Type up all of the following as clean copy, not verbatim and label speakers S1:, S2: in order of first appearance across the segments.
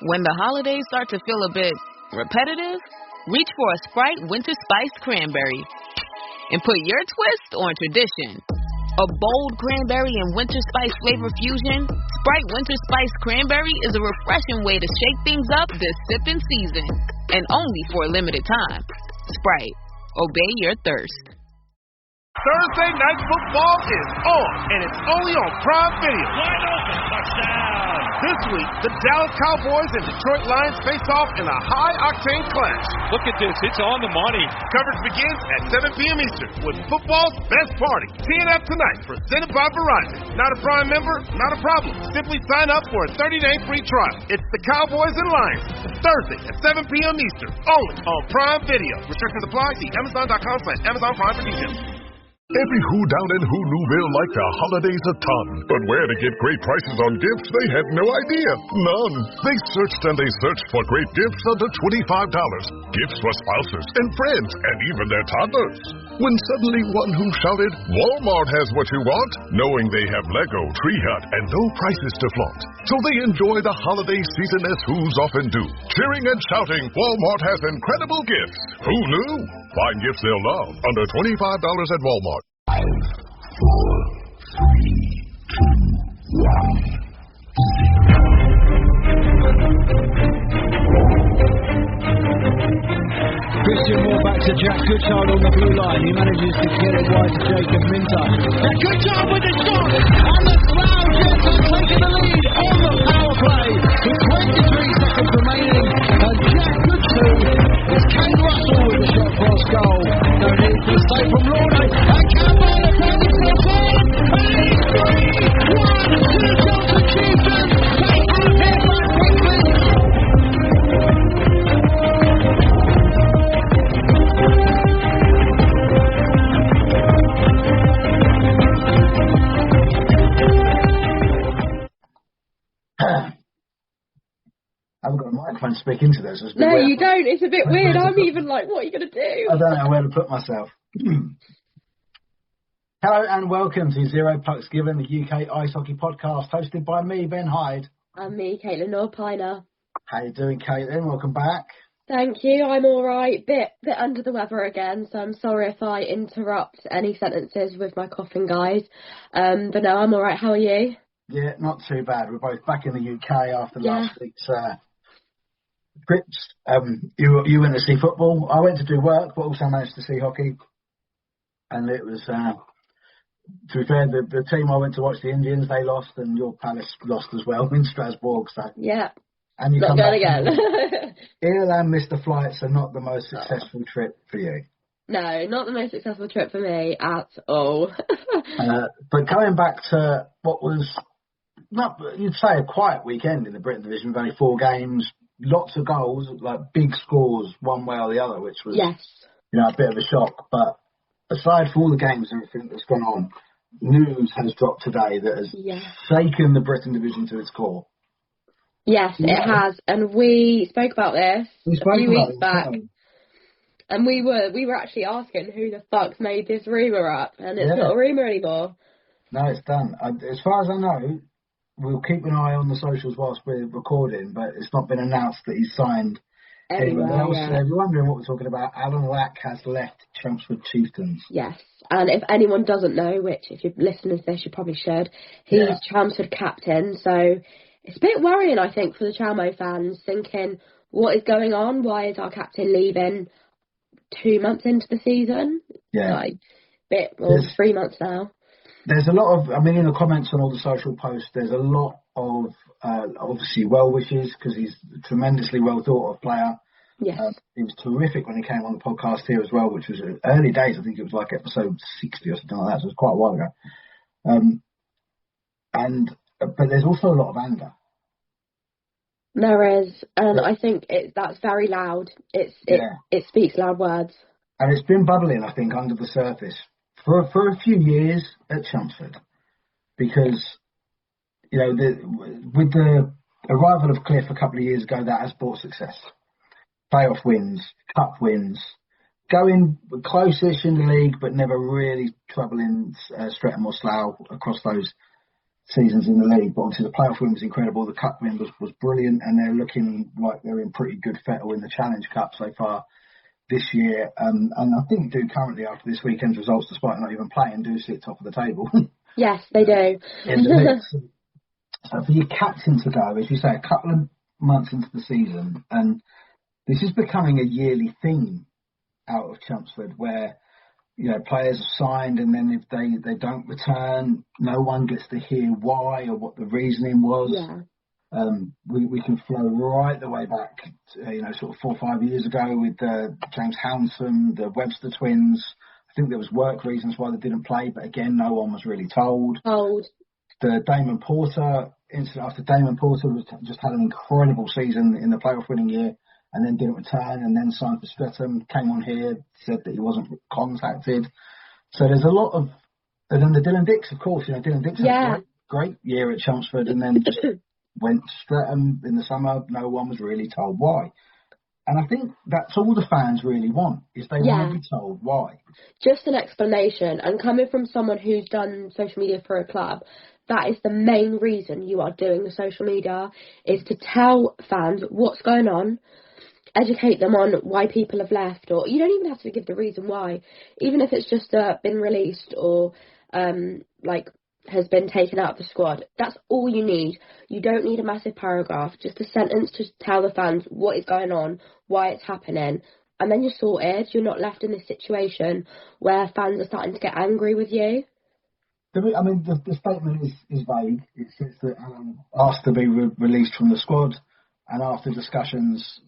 S1: When the holidays start to feel a bit repetitive, reach for a Sprite Winter Spice Cranberry and put your twist on tradition. A bold cranberry and winter spice flavor fusion, Sprite Winter Spice Cranberry is a refreshing way to shake things up this sipping season, and only for a limited time. Sprite, obey your thirst.
S2: Thursday Night Football is on, and it's only on Prime Video.
S3: Wide open, touchdown.
S2: This week, the Dallas Cowboys and Detroit Lions face off in a high-octane clash.
S3: Look at this, it's on the money.
S2: Coverage begins at 7 p.m. Eastern with football's best party. TNF tonight, presented by Verizon. Not a Prime member? Not a problem. Simply sign up for a 30-day free trial. It's the Cowboys and Lions, Thursday at 7 p.m. Eastern, only on Prime Video. Restrictions apply. See Amazon.com/Amazon Prime for details.
S4: Every who down in who Newville liked the holidays a ton, but where to get great prices on gifts, they had no idea. None. They searched and they searched for great gifts under $25. Gifts for spouses and friends and even their toddlers. When suddenly one who shouted, Walmart has what you want, knowing they have Lego, Tree Hut, and no prices to flaunt. So they enjoy the holiday season as who's often do, cheering and shouting, Walmart has incredible gifts. Who knew? Find gifts they'll love under $25 at Walmart. 5, 4, 3, 2, 1.
S5: Christian Moore back to Jack Goodchild on the blue line. He manages to get it wide to Jacob Minter. Jack Goodchild with the shot, and the Slough Jets are taking the lead on the power play with 23 seconds remaining. And Jack Goodchild is Kane Russell with the shot cross goal. No need for the save from Lorne. And Campbell has found himself on. And it's 3-1 to the Chelmsford Chieftains. They have hit back quickly.
S6: I haven't got a microphone to speak into this.
S7: No, weird. You don't. It's a bit weird. I'm even like, what are you going to do?
S6: I don't know where to put myself. Hello and welcome to Zero Pucks Given, the UK Ice Hockey Podcast, hosted by me, Ben Hyde.
S7: And me, Katelin Norpiner.
S6: How you doing, Katelin? Welcome back.
S7: Thank you. I'm all right. Bit under the weather again, so I'm sorry if I interrupt any sentences with my coughing, guys. But no, I'm all right. How are you?
S6: Yeah, not too bad. We're both back in the UK after last week's trips. You went to see football. I went to do work, but also managed to see hockey. And it was, to be fair, the team I went to watch, the Indians, they lost, and your Palace lost as well in Strasbourg. So
S7: yeah,
S6: and you
S7: not
S6: come
S7: going
S6: back
S7: again.
S6: Ireland missed the flights, so not the most successful trip for you.
S7: No, not the most successful trip for me at all.
S6: But coming back to what was, not you'd say, a quiet weekend in the Britton Division, with only 4 games, lots of goals, like big scores one way or the other, which was a bit of a shock. But aside from all the games and everything that's gone on, news has dropped today that has shaken the Britton Division to its core.
S7: Yes, it has, and we spoke about this a few weeks back, and we were actually asking who the fuck made this rumour up, and it's not a rumour anymore.
S6: No, it's done. As far as I know, we'll keep an eye on the socials whilst we're recording, but it's not been announced that he's signed anyone else. If you're wondering what we're talking about, Alan Lack has left Chelmsford Chieftains.
S7: Yes, and if anyone doesn't know, which if you're listening to this, you probably should, he's Chelmsford captain, so it's a bit worrying, I think, for the Chelmo fans, thinking, what is going on? Why is our captain leaving 2 months into the season?
S6: Yeah.
S7: 3 months now.
S6: There's a lot of, in the comments on all the social posts, there's a lot of, obviously, well wishes, because he's a tremendously well thought of player.
S7: Yes.
S6: He was terrific when he came on the podcast here as well, which was early days. I think it was like episode 60 or something like that, so it was quite a while ago. But there's also a lot of anger.
S7: There is, and I think that's very loud. It speaks loud words.
S6: And it's been bubbling, I think, under the surface for a few years at Chelmsford, because with the arrival of Cliff a couple of years ago, that has brought success. Playoff wins, cup wins, going close-ish in the league, but never really troubling Streatham or Slough across those seasons in the league, but obviously the playoff win was incredible. The cup win was brilliant, and they're looking like they're in pretty good fettle in the Challenge Cup so far this year. And I think do currently, after this weekend's results, despite not even playing, do sit top of the table.
S7: Yes, they do.
S6: So for your captain to go, as you say, a couple of months into the season, and this is becoming a yearly theme out of Chelmsford, where players are signed, and then if they don't return, no one gets to hear why or what the reasoning was.
S7: Yeah.
S6: We can flow right the way back, sort of 4 or 5 years ago with James Hounsome, the Webster twins. I think there was work reasons why they didn't play, but again, no one was really told. The Damon Porter incident, after Damon Porter just had an incredible season in the playoff winning year, and then didn't return, and then signed for Streatham, came on here, said that he wasn't contacted. So there's a lot of... And then the Dylan Dix, of course. Dylan Dix had a great year at Chelmsford, and then just went to Streatham in the summer. No one was really told why. And I think that's all the fans really want, is they want to be told why.
S7: Just an explanation. And coming from someone who's done social media for a club, that is the main reason you are doing the social media, is to tell fans what's going on, educate them on why people have left, or you don't even have to give the reason why, even if it's just been released or has been taken out of the squad. That's all you need. You don't need a massive paragraph, just a sentence to tell the fans what is going on, why it's happening, and then you're sorted. You're not left in this situation where fans are starting to get angry with you.
S6: I mean, the statement is vague. It says that Alan asked to be released from the squad, and after discussions,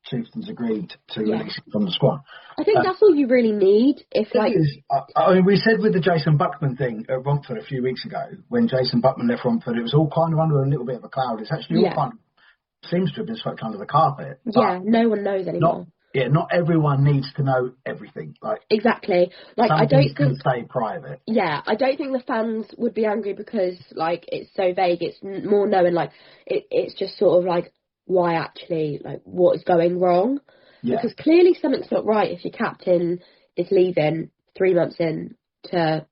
S6: Chieftains agreed to release him from the squad.
S7: I think that's all you really need.
S6: I mean, we said with the Jason Buckman thing at Romford a few weeks ago, when Jason Buckman left Romford, it was all kind of under a little bit of a cloud. It's actually all kind of seems to have been swept under the carpet.
S7: Yeah, no one knows anymore.
S6: Not everyone needs to know everything.
S7: Exactly. I don't think
S6: stay private.
S7: Yeah, I don't think the fans would be angry because it's so vague. It's more knowing it's just sort of why actually what is going wrong. Yeah. Because clearly something's not right if your captain is leaving 3 months in to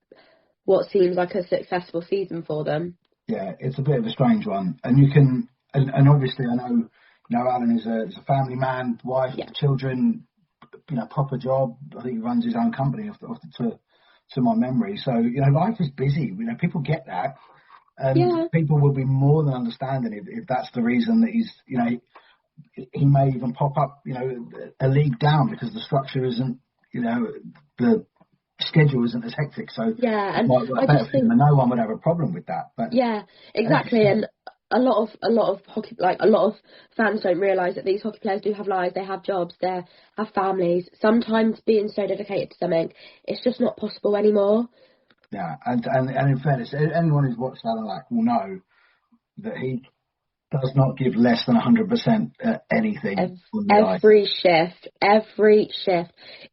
S7: what seems like a successful season for them.
S6: Yeah, it's a bit of a strange one, and you can and obviously I know. Alan is a family man, wife, children, proper job. I think he runs his own company to my memory. So, life is busy. People get that. People will be more than understanding if that's the reason that he's, he may even pop up, a league down because the structure isn't, the schedule isn't as hectic. So,
S7: and
S6: I just think no one would have a problem with that. But
S7: exactly. And a lot of hockey, a lot of fans don't realise that these hockey players do have lives, they have jobs, they have families. Sometimes being so dedicated to something, it's just not possible anymore.
S6: Yeah, and in fairness, anyone who's watched Alan Lack will know that he does not give less than 100% at anything.
S7: Every shift.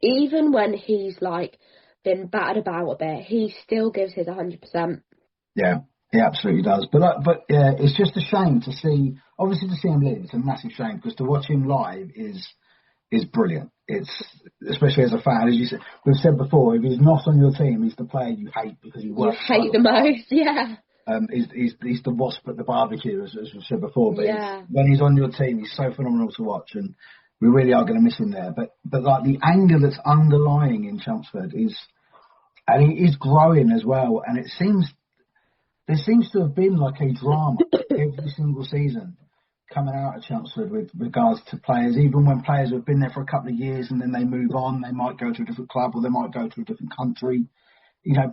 S7: Even when he's been battered about a bit, he still gives his 100%.
S6: Yeah. He absolutely does, but it's just a shame to see. Obviously, to see him leave, it's a massive shame because to watch him live is brilliant. It's especially as a fan, as you said, we've said before. If he's not on your team, he's the player you hate because he works.
S7: You hate the most, yeah.
S6: He's the wasp at the barbecue, as we've said before. But when he's on your team, he's so phenomenal to watch, and we really are going to miss him there. But the anger that's underlying in Chelmsford he is growing as well, and it seems. There seems to have been a drama every single season coming out of Chelmsford with regards to players, even when players have been there for a couple of years and then they move on, they might go to a different club or they might go to a different country.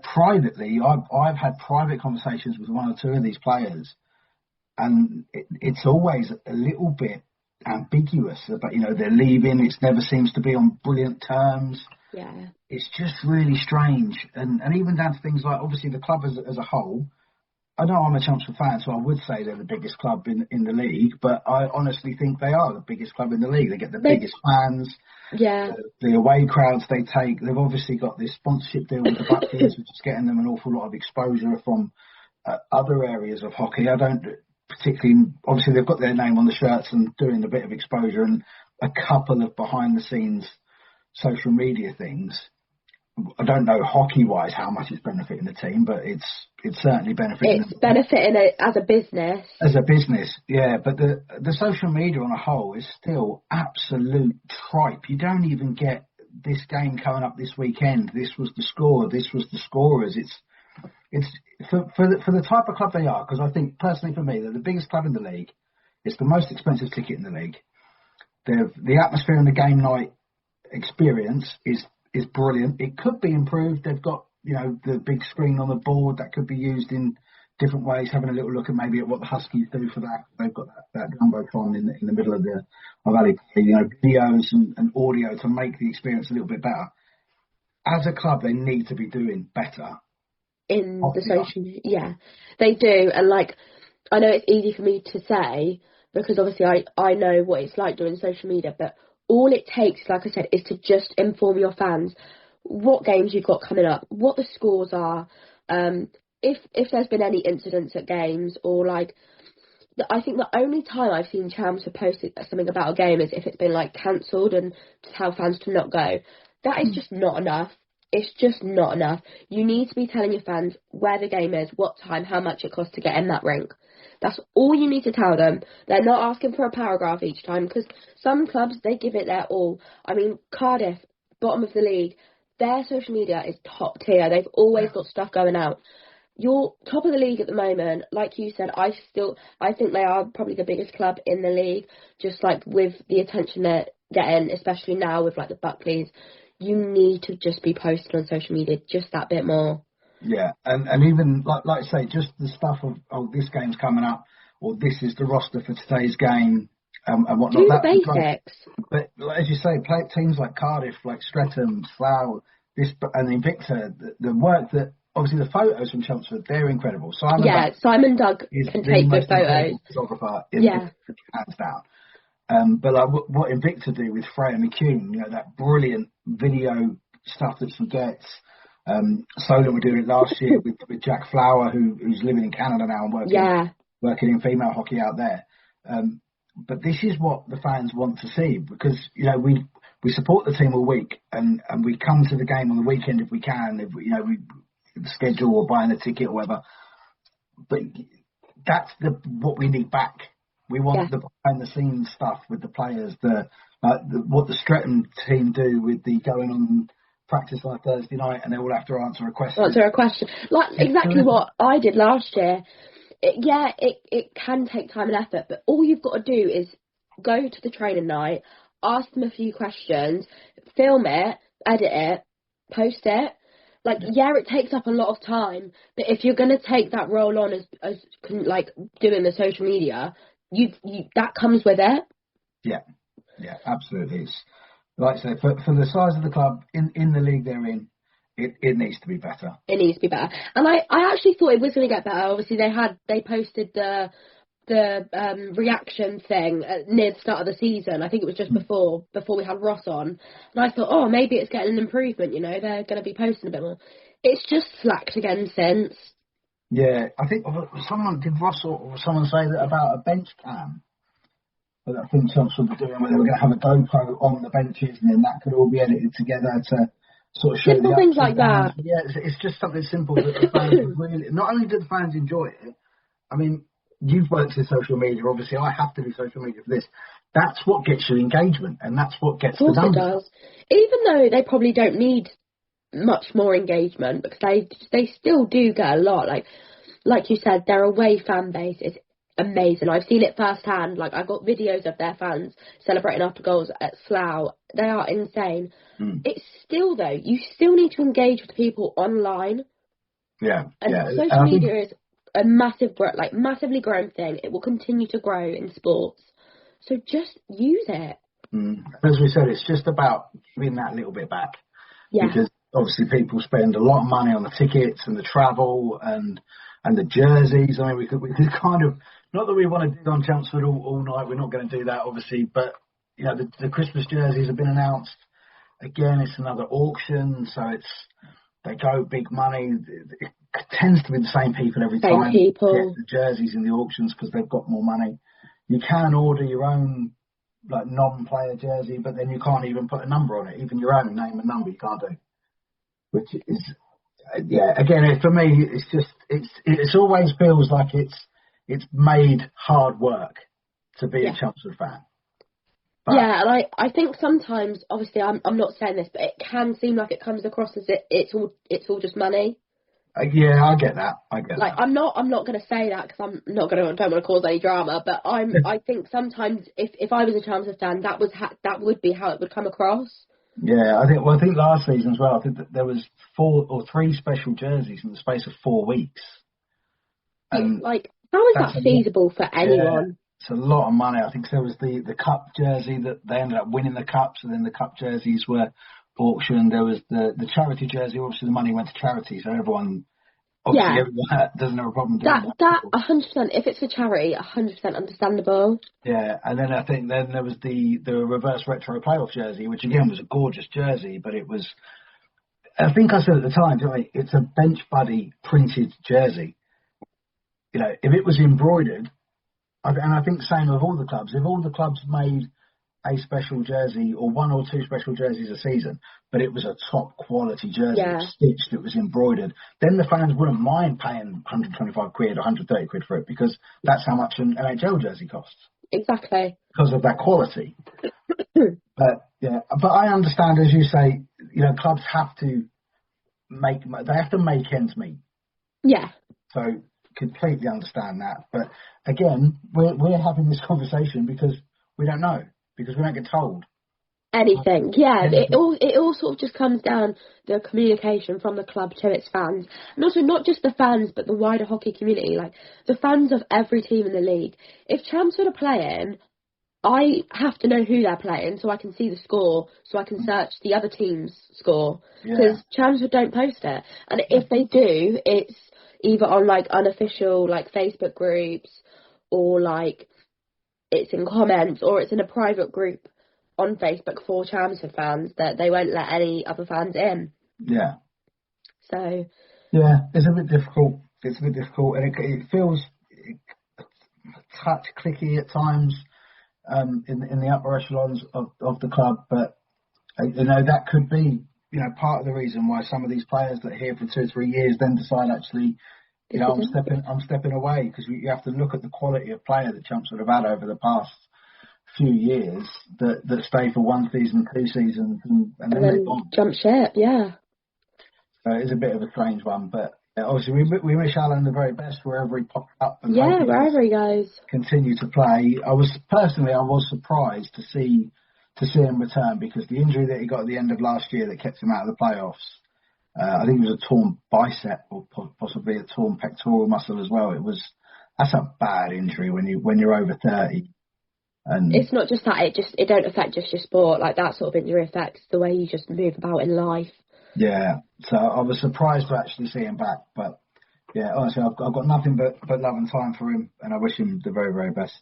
S6: Privately, I've had private conversations with one or two of these players, and it's always a little bit ambiguous about, they're leaving. It never seems to be on brilliant terms.
S7: Yeah.
S6: It's just really strange. And even down to things like, obviously, the club as a whole. I know I'm a Chelmsford fan, so I would say they're the biggest club in the league, but I honestly think they are the biggest club in the league. They get the biggest fans.
S7: Yeah.
S6: The away crowds they take. They've obviously got this sponsorship deal with the Buccaneers, which is getting them an awful lot of exposure from other areas of hockey. I don't particularly... Obviously, they've got their name on the shirts and doing a bit of exposure and a couple of behind-the-scenes social media things. I don't know hockey-wise how much it's benefiting the team, but it's certainly benefiting.
S7: It's benefiting it as a business.
S6: As a business, yeah. But the social media on a whole is still absolute tripe. You don't even get this game coming up this weekend. This was the score. This was the scorers. It's for the type of club they are. Because I think personally, for me, they're the biggest club in the league. It's the most expensive ticket in the league. The atmosphere and the game night experience is brilliant. It could be improved. They've got, the big screen on the board that could be used in different ways. Having a little look at maybe at what the Huskies do for that. They've got that jumbotron in the middle of Ali, videos and audio to make the experience a little bit better. As a club, they need to be doing better.
S7: In the social media, yeah, they do. And I know it's easy for me to say because obviously I know what it's like doing social media, but all it takes, like I said, is to just inform your fans what games you've got coming up, what the scores are, if there's been any incidents at games, or I think the only time I've seen Chelmsford post something about a game is if it's been cancelled and to tell fans to not go. That is just not enough. It's just not enough. You need to be telling your fans where the game is, what time, how much it costs to get in that rink. That's all you need to tell them. They're not asking for a paragraph each time because some clubs, they give it their all. I mean, Cardiff, bottom of the league, their social media is top tier. They've always got stuff going out. You're top of the league at the moment. Like you said, I think they are probably the biggest club in the league, just with the attention they're getting, especially now with the Buckleys. You need to just be posting on social media just that bit more.
S6: Yeah, and even, like I say, just the stuff of, this game's coming up, or this is the roster for today's game, and whatnot.
S7: Do the basics.
S6: But as you say, teams like Cardiff, like Streatham, Slough, and Invicta, the work that, obviously the photos from Chelmsford, they're incredible.
S7: Simon Doug can take good photos.
S6: Photographer hands down. But what Invicta do with Freya McCune, that brilliant video stuff that she gets. Solent were doing it last year with Jack Flower, who's living in Canada now and working in female hockey out there. But this is what the fans want to see because, we support the team all week and we come to the game on the weekend if we can, if we schedule or buying a ticket or whatever. But that's what we need back. We want the behind the scenes stuff with the players, what the Streatham team do with the going on practice on a Thursday night and they all have to answer a question.
S7: Exactly what I did last year. It can take time and effort, but all you've got to do is go to the training night, ask them a few questions, film it, edit it, post it. It takes up a lot of time, but if you're going to take that role on as doing the social media, you that comes with it. Yeah, absolutely. It's, like I say, for the size of the club in the league they're in, it needs to be better. It needs to be better. And I actually thought it was going to get better. Obviously, they posted the reaction thing near the start of the season. I think it was just before we had Ross on. And I thought, maybe it's getting an improvement, they're going to be posting a bit more. It's just slacked again since.
S6: Yeah, I think did Ross or someone say that about a bench cam? But I think Chelmsford were doing where they were going to have a GoPro on the benches and then that could all be edited together to sort of show
S7: simple things like that.
S6: Yeah, it's just something simple that the fans really. Not only do the fans enjoy it, I mean, you've worked in social media. Obviously, I have to do social media for this. That's what gets you engagement, and that's what gets the numbers. Of course it does.
S7: Even though they probably don't need much more engagement because they still do get a lot. Like you said, their away fan base is amazing. I've seen it firsthand. I've got videos of their fans celebrating after goals at Slough. They are insane. It's still though, you still need to engage with people online.
S6: Yeah,
S7: and social media is a massively growing thing. It will continue to grow in sports. So just use it.
S6: As we said, it's just about giving that little bit back.
S7: Yeah.
S6: Because obviously people spend a lot of money on the tickets and the travel and the jerseys. I mean, we could kind of, not that we want to do on Chelmsford all night. We're not going to do that, obviously. But, the Christmas jerseys have been announced. Again, it's another auction. So they go big money. It tends to be the same people every time.
S7: People
S6: get the jerseys in the auctions because they've got more money. You can order your own non-player jersey, but then you can't even put a number on it. Even your own name and number you can't do. which is, again, for me, it's just, it always feels like it's made hard work to be a Chelmsford fan. But,
S7: and I think sometimes, obviously, I'm not saying this, but it can seem like it comes across as it's all just money.
S6: I get that.
S7: Like, I'm not going to say that because don't want to cause any drama. But I think sometimes if I was a Chelmsford fan, that would be how it would come across.
S6: Yeah, I think last season as well. I think that there was 4 or 3 special jerseys in the space of 4 weeks. And
S7: like, how is that feasible for anyone?
S6: It's a lot of money. I think there was the cup jersey that they ended up winning the cups, and then the cup jerseys were auctioned. There was the charity jersey. Obviously, the money went to charity, so everyone doesn't have a problem doing that.
S7: That 100%. If it's for charity, 100% understandable.
S6: Yeah, and then I think then there was the reverse retro playoff jersey, which again was a gorgeous jersey, but it was. I think I said at the time, it's a bench buddy printed jersey. You know, if it was embroidered, and I think same of all the clubs. If all the clubs made a special jersey or 1 or 2 special jerseys a season, but it was a top quality jersey, it was stitched, it was embroidered, then the fans wouldn't mind paying 125 quid, 130 quid for it, because that's how much an NHL jersey costs.
S7: Exactly.
S6: Because of that quality. But I understand, as you say, you know, clubs have to make ends meet.
S7: Yeah.
S6: So completely understand that. But again, we're having this conversation because we don't know. Because we don't get told
S7: anything. It all sort of just comes down the communication from the club to its fans, and also not just the fans but the wider hockey community, like the fans of every team in the league. If Chelmsford are playing, I have to know who they're playing so I can see the score, so I can search the other team's score, because Chelmsford don't post it, and if they do, it's either on like unofficial like Facebook groups or like it's in comments, or it's in a private group on Facebook for Chelmsford fans that they won't let any other fans in.
S6: Yeah.
S7: So.
S6: Yeah, it's a bit difficult. And it feels a touch clicky at times in the upper echelons of the club. But, you know, that could be, you know, part of the reason why some of these players that are here for 2 or 3 years then decide actually, you know, I'm stepping away, because you have to look at the quality of player that Chelmsford have had over the past few years that stay for 1 season, 2 seasons, and then
S7: jump ship. Yeah.
S6: So it's a bit of a strange one, but obviously we wish Alan the very best wherever he pops up and
S7: wherever he goes.
S6: Continue to play. I was surprised to see him return, because the injury that he got at the end of last year that kept him out of the playoffs. I think it was a torn bicep or possibly a torn pectoral muscle as well. That's a bad injury when you're over 30. And
S7: it's not just that, it don't affect just your sport. Like, that sort of injury affects the way you just move about in life.
S6: Yeah, so I was surprised to actually see him back. But yeah, honestly, I've got nothing but love and time for him, and I wish him the very, very best.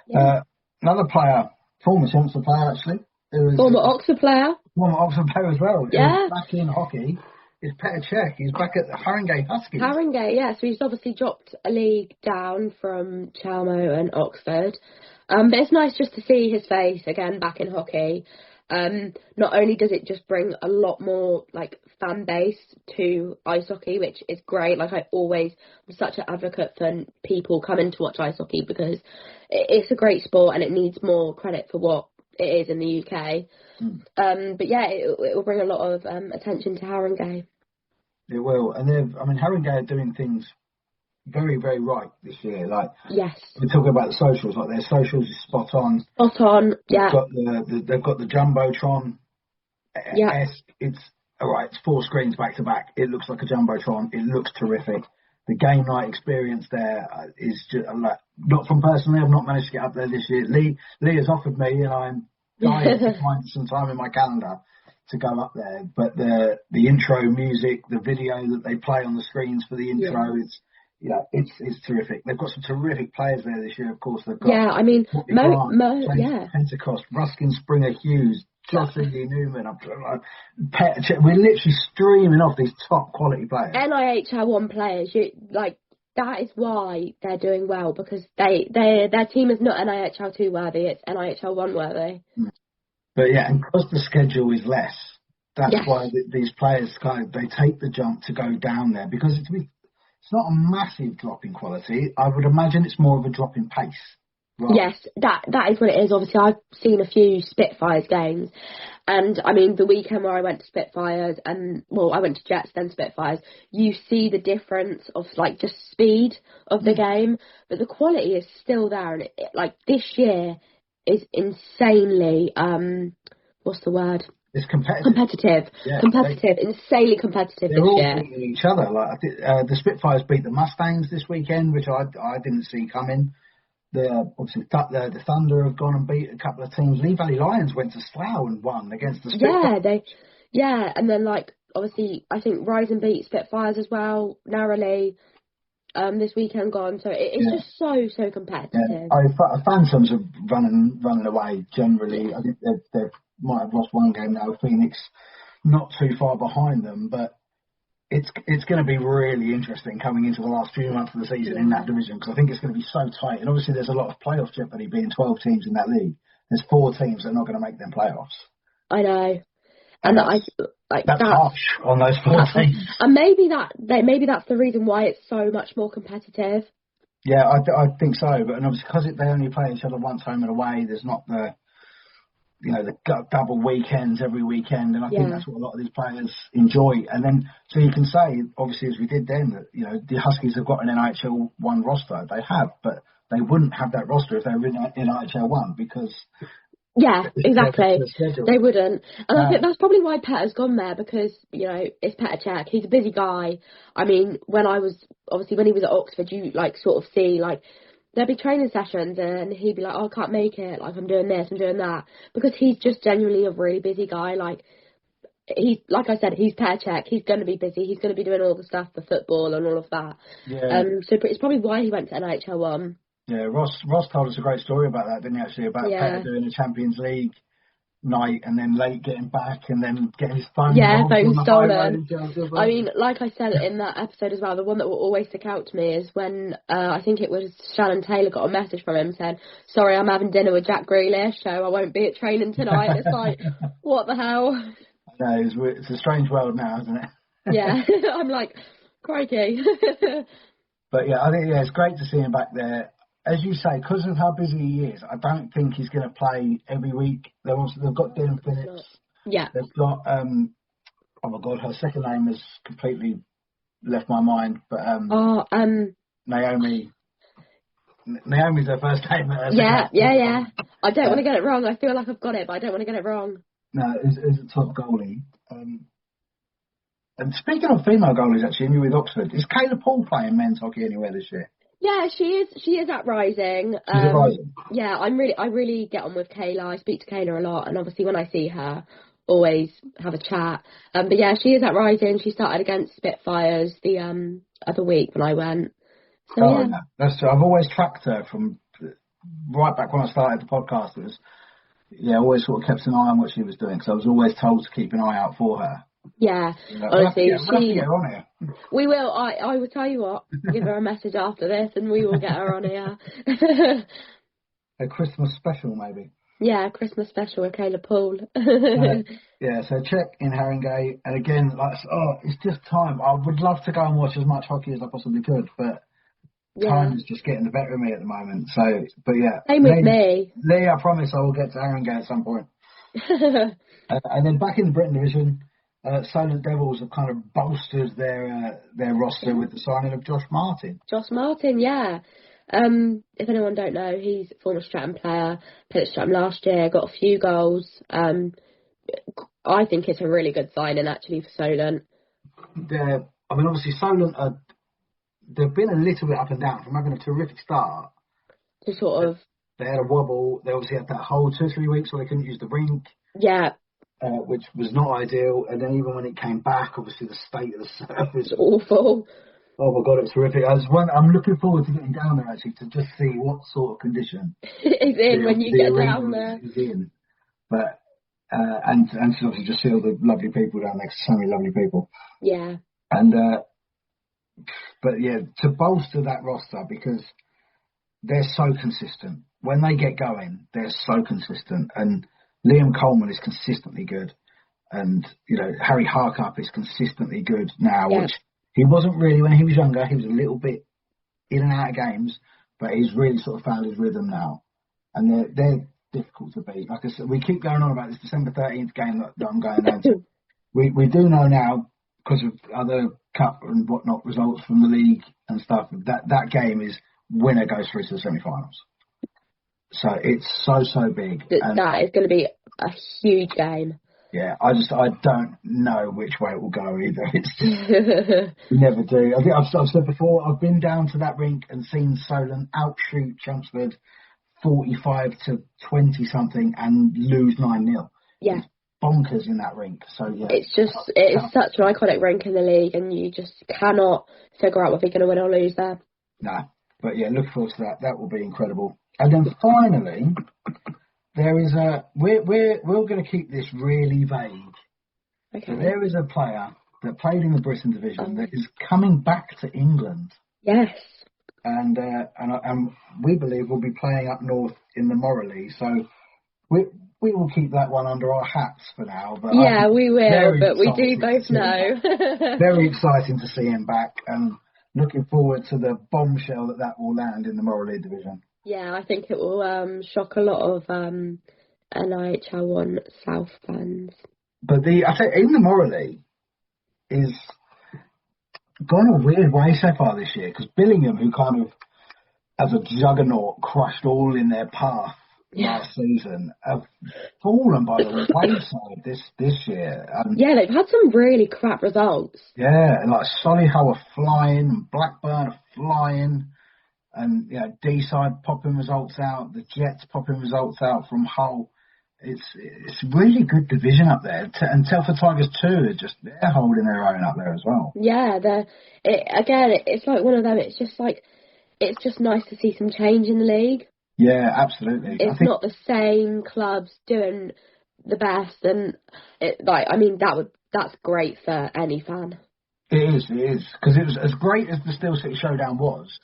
S6: Yeah. Another player, former Chelmsford player actually.
S7: Former Oxford player.
S6: Former Oxford player as well.
S7: Yeah.
S6: Back in hockey is Petr Cech. He's back at the Haringey Huskies.
S7: Haringey, yeah. So he's obviously dropped a league down from Chelmo and Oxford. But it's nice just to see his face again back in hockey. Not only does it just bring a lot more like fan base to ice hockey, which is great. Like, I'm such an advocate for people coming to watch ice hockey, because it's a great sport and it needs more credit for what it is in the UK. But yeah, it will bring a lot of attention to Haringey.
S6: It will, and Haringey are doing things very, very right this year. Like,
S7: yes,
S6: we're talking about the socials. Like, their socials is spot on.
S7: Spot on, yeah.
S6: They've got the jumbotron.
S7: Yeah,
S6: it's all right. It's 4 screens back to back. It looks like a jumbotron. It looks terrific. The game night experience there is just like, not from personally. I've not managed to get up there this year. Lee has offered me, and I'm dying to find some time in my calendar to go up there. But the intro music, the video that they play on the screens for the intro, it's terrific. They've got some terrific players there this year. Of course, they've got Pentecost, Ruskin, Springer, Hughes, Jocelyn Newman. We're literally streaming off these top quality players.
S7: NIHL 1 players. That is why they're doing well, because their team is not NIHL 2 worthy. It's NIHL 1 worthy.
S6: But yeah, and because the schedule is less that's why these players they take the jump to go down there, because it's not a massive drop in quality. I would imagine it's more of a drop in pace. Right.
S7: Yes, that is what it is. Obviously, I've seen a few Spitfires games, and I mean the weekend where I went to Spitfires I went to Jets then Spitfires. You see the difference of like just speed of the game, but the quality is still there. And like this year is insanely what's the word?
S6: It's competitive. Yeah,
S7: insanely competitive
S6: they're
S7: this
S6: all
S7: year.
S6: beating each other. Like I think, the Spitfires beat the Mustangs this weekend, which I didn't see coming. Obviously the Thunder have gone and beat a couple of teams. Lee Valley Lions went to Slough and won against the Spitfires.
S7: And then like obviously I think Rising beat Spitfires as well narrowly this weekend gone. So it's just so competitive.
S6: Yeah. Phantoms are running away generally. I think they might have lost one game now. Phoenix not too far behind them, but it's going to be really interesting coming into the last few months of the season in that division, because I think it's going to be so tight. And obviously there's a lot of playoff jeopardy being 12 teams in that league. There's 4 teams that are not going to make them playoffs.
S7: I know. And
S6: that's harsh on those 4 teams.
S7: And maybe that's the reason why it's so much more competitive.
S6: Yeah, I think so. But obviously because they only play each other once home and away, there's not the double weekends every weekend, and I think that's what a lot of these players enjoy. And then, so you can say, obviously, as we did then, that the Huskies have got an NHL 1 roster. They have, but they wouldn't have that roster if they were in NHL 1 because.
S7: Yeah, exactly. They wouldn't, and I think that's probably why Petr's gone there, because it's Petr Cech. He's a busy guy. I mean, when he was at Oxford, you sort of see there'd be training sessions and he'd be like, oh, I can't make it, I'm doing this, I'm doing that, because he's just genuinely a really busy guy. Like I said, he's Petr Cech, he's going to be busy, he's going to be doing all the stuff for football and all of that. So it's probably why he went to NHL 1.
S6: Yeah, Ross told us a great story about that, didn't he, actually, about Petr doing a Champions League night and then late getting back and then getting his phone
S7: stolen. I mean, like I said in that episode as well, the one that will always stick out to me is when I think it was Shannon Taylor got a message from him saying, sorry, I'm having dinner with Jack Grealish, so I won't be at training tonight. It's like, what the hell?
S6: No, it's a strange world now, isn't it?
S7: Yeah, I'm like, crikey.
S6: But yeah, I think it's great to see him back there. As you say, because of how busy he is, I don't think he's going to play every week. They've got Dylan Phillips.
S7: Yeah. They've
S6: got, oh my God, her second name has completely left my mind. But Naomi. Naomi's her first name.
S7: Yeah. I don't want to get it wrong. I feel like I've got it, but I don't want to get it wrong.
S6: No, it's a top goalie. And speaking of female goalies, actually, and you're with Oxford, is Kayla Paul playing men's hockey anywhere this year?
S7: Yeah, she is. She is at Rising.
S6: She's at Rising.
S7: Yeah, I really get on with Kayla. I speak to Kayla a lot, and obviously when I see her, always have a chat. But yeah, she is at Rising. She started against Spitfires the other week when I went. So yeah,
S6: that's true. I've always tracked her from right back when I started the podcast. It was always sort of kept an eye on what she was doing, because I was always told to keep an eye out for her.
S7: Yeah, honestly,
S6: we'll have to get her on here.
S7: We will. I will tell you what. Give her a message after this, and we will get her on here.
S6: A Christmas special, maybe.
S7: Yeah, a Christmas special with Kayla Paul.
S6: So check in Haringey, and again, it's just time. I would love to go and watch as much hockey as I possibly could, but time is just getting the better of me at the moment. So, but yeah,
S7: same with me.
S6: Lee, I promise I will get to Haringey at some point. And then back in the Britton Division. Solent Devils have kind of bolstered their roster with the signing of Josh Martin.
S7: Josh Martin, yeah. If anyone don't know, he's a former Stratton player, played at Stratton last year, got a few goals. I think it's a really good signing, actually, for Solent.
S6: Obviously, Solent, they've been a little bit up and down from having a terrific start.
S7: To sort of...
S6: They had a wobble. They obviously had that whole 2-3 weeks where they couldn't use the rink.
S7: Yeah.
S6: Which was not ideal, and then even when it came back, obviously the state of the surface
S7: was awful.
S6: Oh my God, it's horrific. I'm looking forward to getting down there actually to just see what sort of condition
S7: it's in when you get down there.
S6: Is in. But and to obviously just see all the lovely people down there. So many lovely people.
S7: Yeah.
S6: And but yeah, to bolster that roster, because they're so consistent. When they get going, they're so consistent, and Liam Coleman is consistently good. And, Harry Harkup is consistently good now, which he wasn't really when he was younger. He was a little bit in and out of games, but he's really sort of found his rhythm now. And they're difficult to beat. Like I said, we keep going on about this December 13th game that I'm going down to. We do know now, because of other cup and whatnot results from the league and stuff, that game is winner goes through to the semi-finals. So it's so big.
S7: That is going to be a huge game.
S6: Yeah, I don't know which way it will go either. It's just, we never do. I think I've said before, I've been down to that rink and seen Solent outshoot Chelmsford 45-20 something and lose 9-0.
S7: Yeah.
S6: It's bonkers in that rink. So yeah.
S7: It's such an iconic rink in the league, and you just cannot figure out whether you're going to win or lose there.
S6: No. But yeah, look forward to that. That will be incredible. And then finally, there is we're going to keep this really vague. Okay. So there is a player that played in the Britton Division that is coming back to England.
S7: Yes.
S6: And we believe we'll be playing up north in the Moralee. So we will keep that one under our hats for now. But
S7: yeah, we will. But we do both know.
S6: Very exciting to see him back, and looking forward to the bombshell that will land in the Moralee Division.
S7: Yeah, I think it will shock a lot of NIHL 1 South fans.
S6: But I think in the Moralee is gone a weird way so far this year, because Billingham, who kind of, as a juggernaut, crushed all in their path last season, have fallen by the wayside this year.
S7: Yeah, they've had some really crap results.
S6: Yeah, and like Solihull are flying, and Blackburn are flying. And D-side popping results out, the Jets popping results out from Hull. It's really good division up there. And Telford Tigers too, they're holding their own up there as well.
S7: Yeah, it's like one of them. It's just nice to see some change in the league.
S6: Yeah, absolutely.
S7: It's not the same clubs doing the best, and that's great for any fan.
S6: It is because it was as great as the Steel City Showdown was.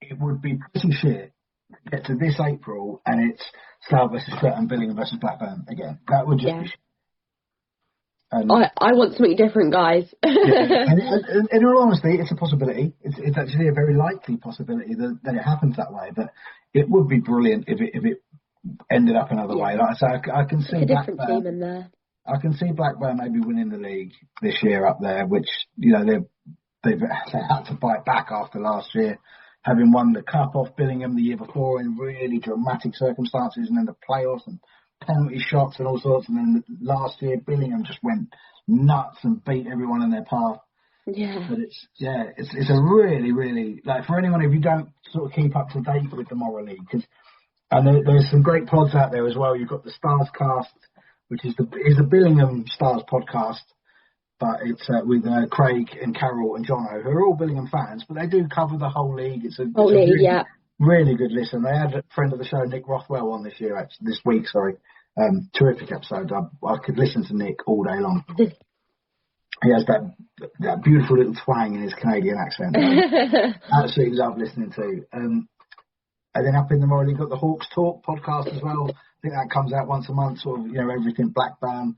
S6: It would be pretty shit to get to this April and it's Slough versus Stretton, Billingham versus Blackburn again. That would just be shit.
S7: I want something different, guys.
S6: And in all honesty, it's a possibility. It's actually a very likely possibility that it happens that way. But it would be brilliant if it ended up another way. Like I say, I can see
S7: a different team in there.
S6: I can see Blackburn maybe winning the league this year up there, which they've had to bite back after last year, having won the cup off Billingham the year before in really dramatic circumstances, and then the playoffs and penalty shots and all sorts. And then last year, Billingham just went nuts and beat everyone in their path.
S7: Yeah.
S6: But it's a really, really, like, for anyone, if you don't sort of keep up to date with the Moralee, and there's some great pods out there as well. You've got the Stars Cast, which is the Billingham Stars podcast. But it's with Craig and Carol and Jono, who are all Billingham fans, but they do cover the whole league. It's a really good listen. They had a friend of the show, Nick Rothwell, on this week. Terrific episode. I could listen to Nick all day long. He has that beautiful little twang in his Canadian accent. Absolutely love listening to. And then up in the Moralee, you've got the Hawks Talk podcast as well. I think that comes out once a month, sort of, everything Blackburn.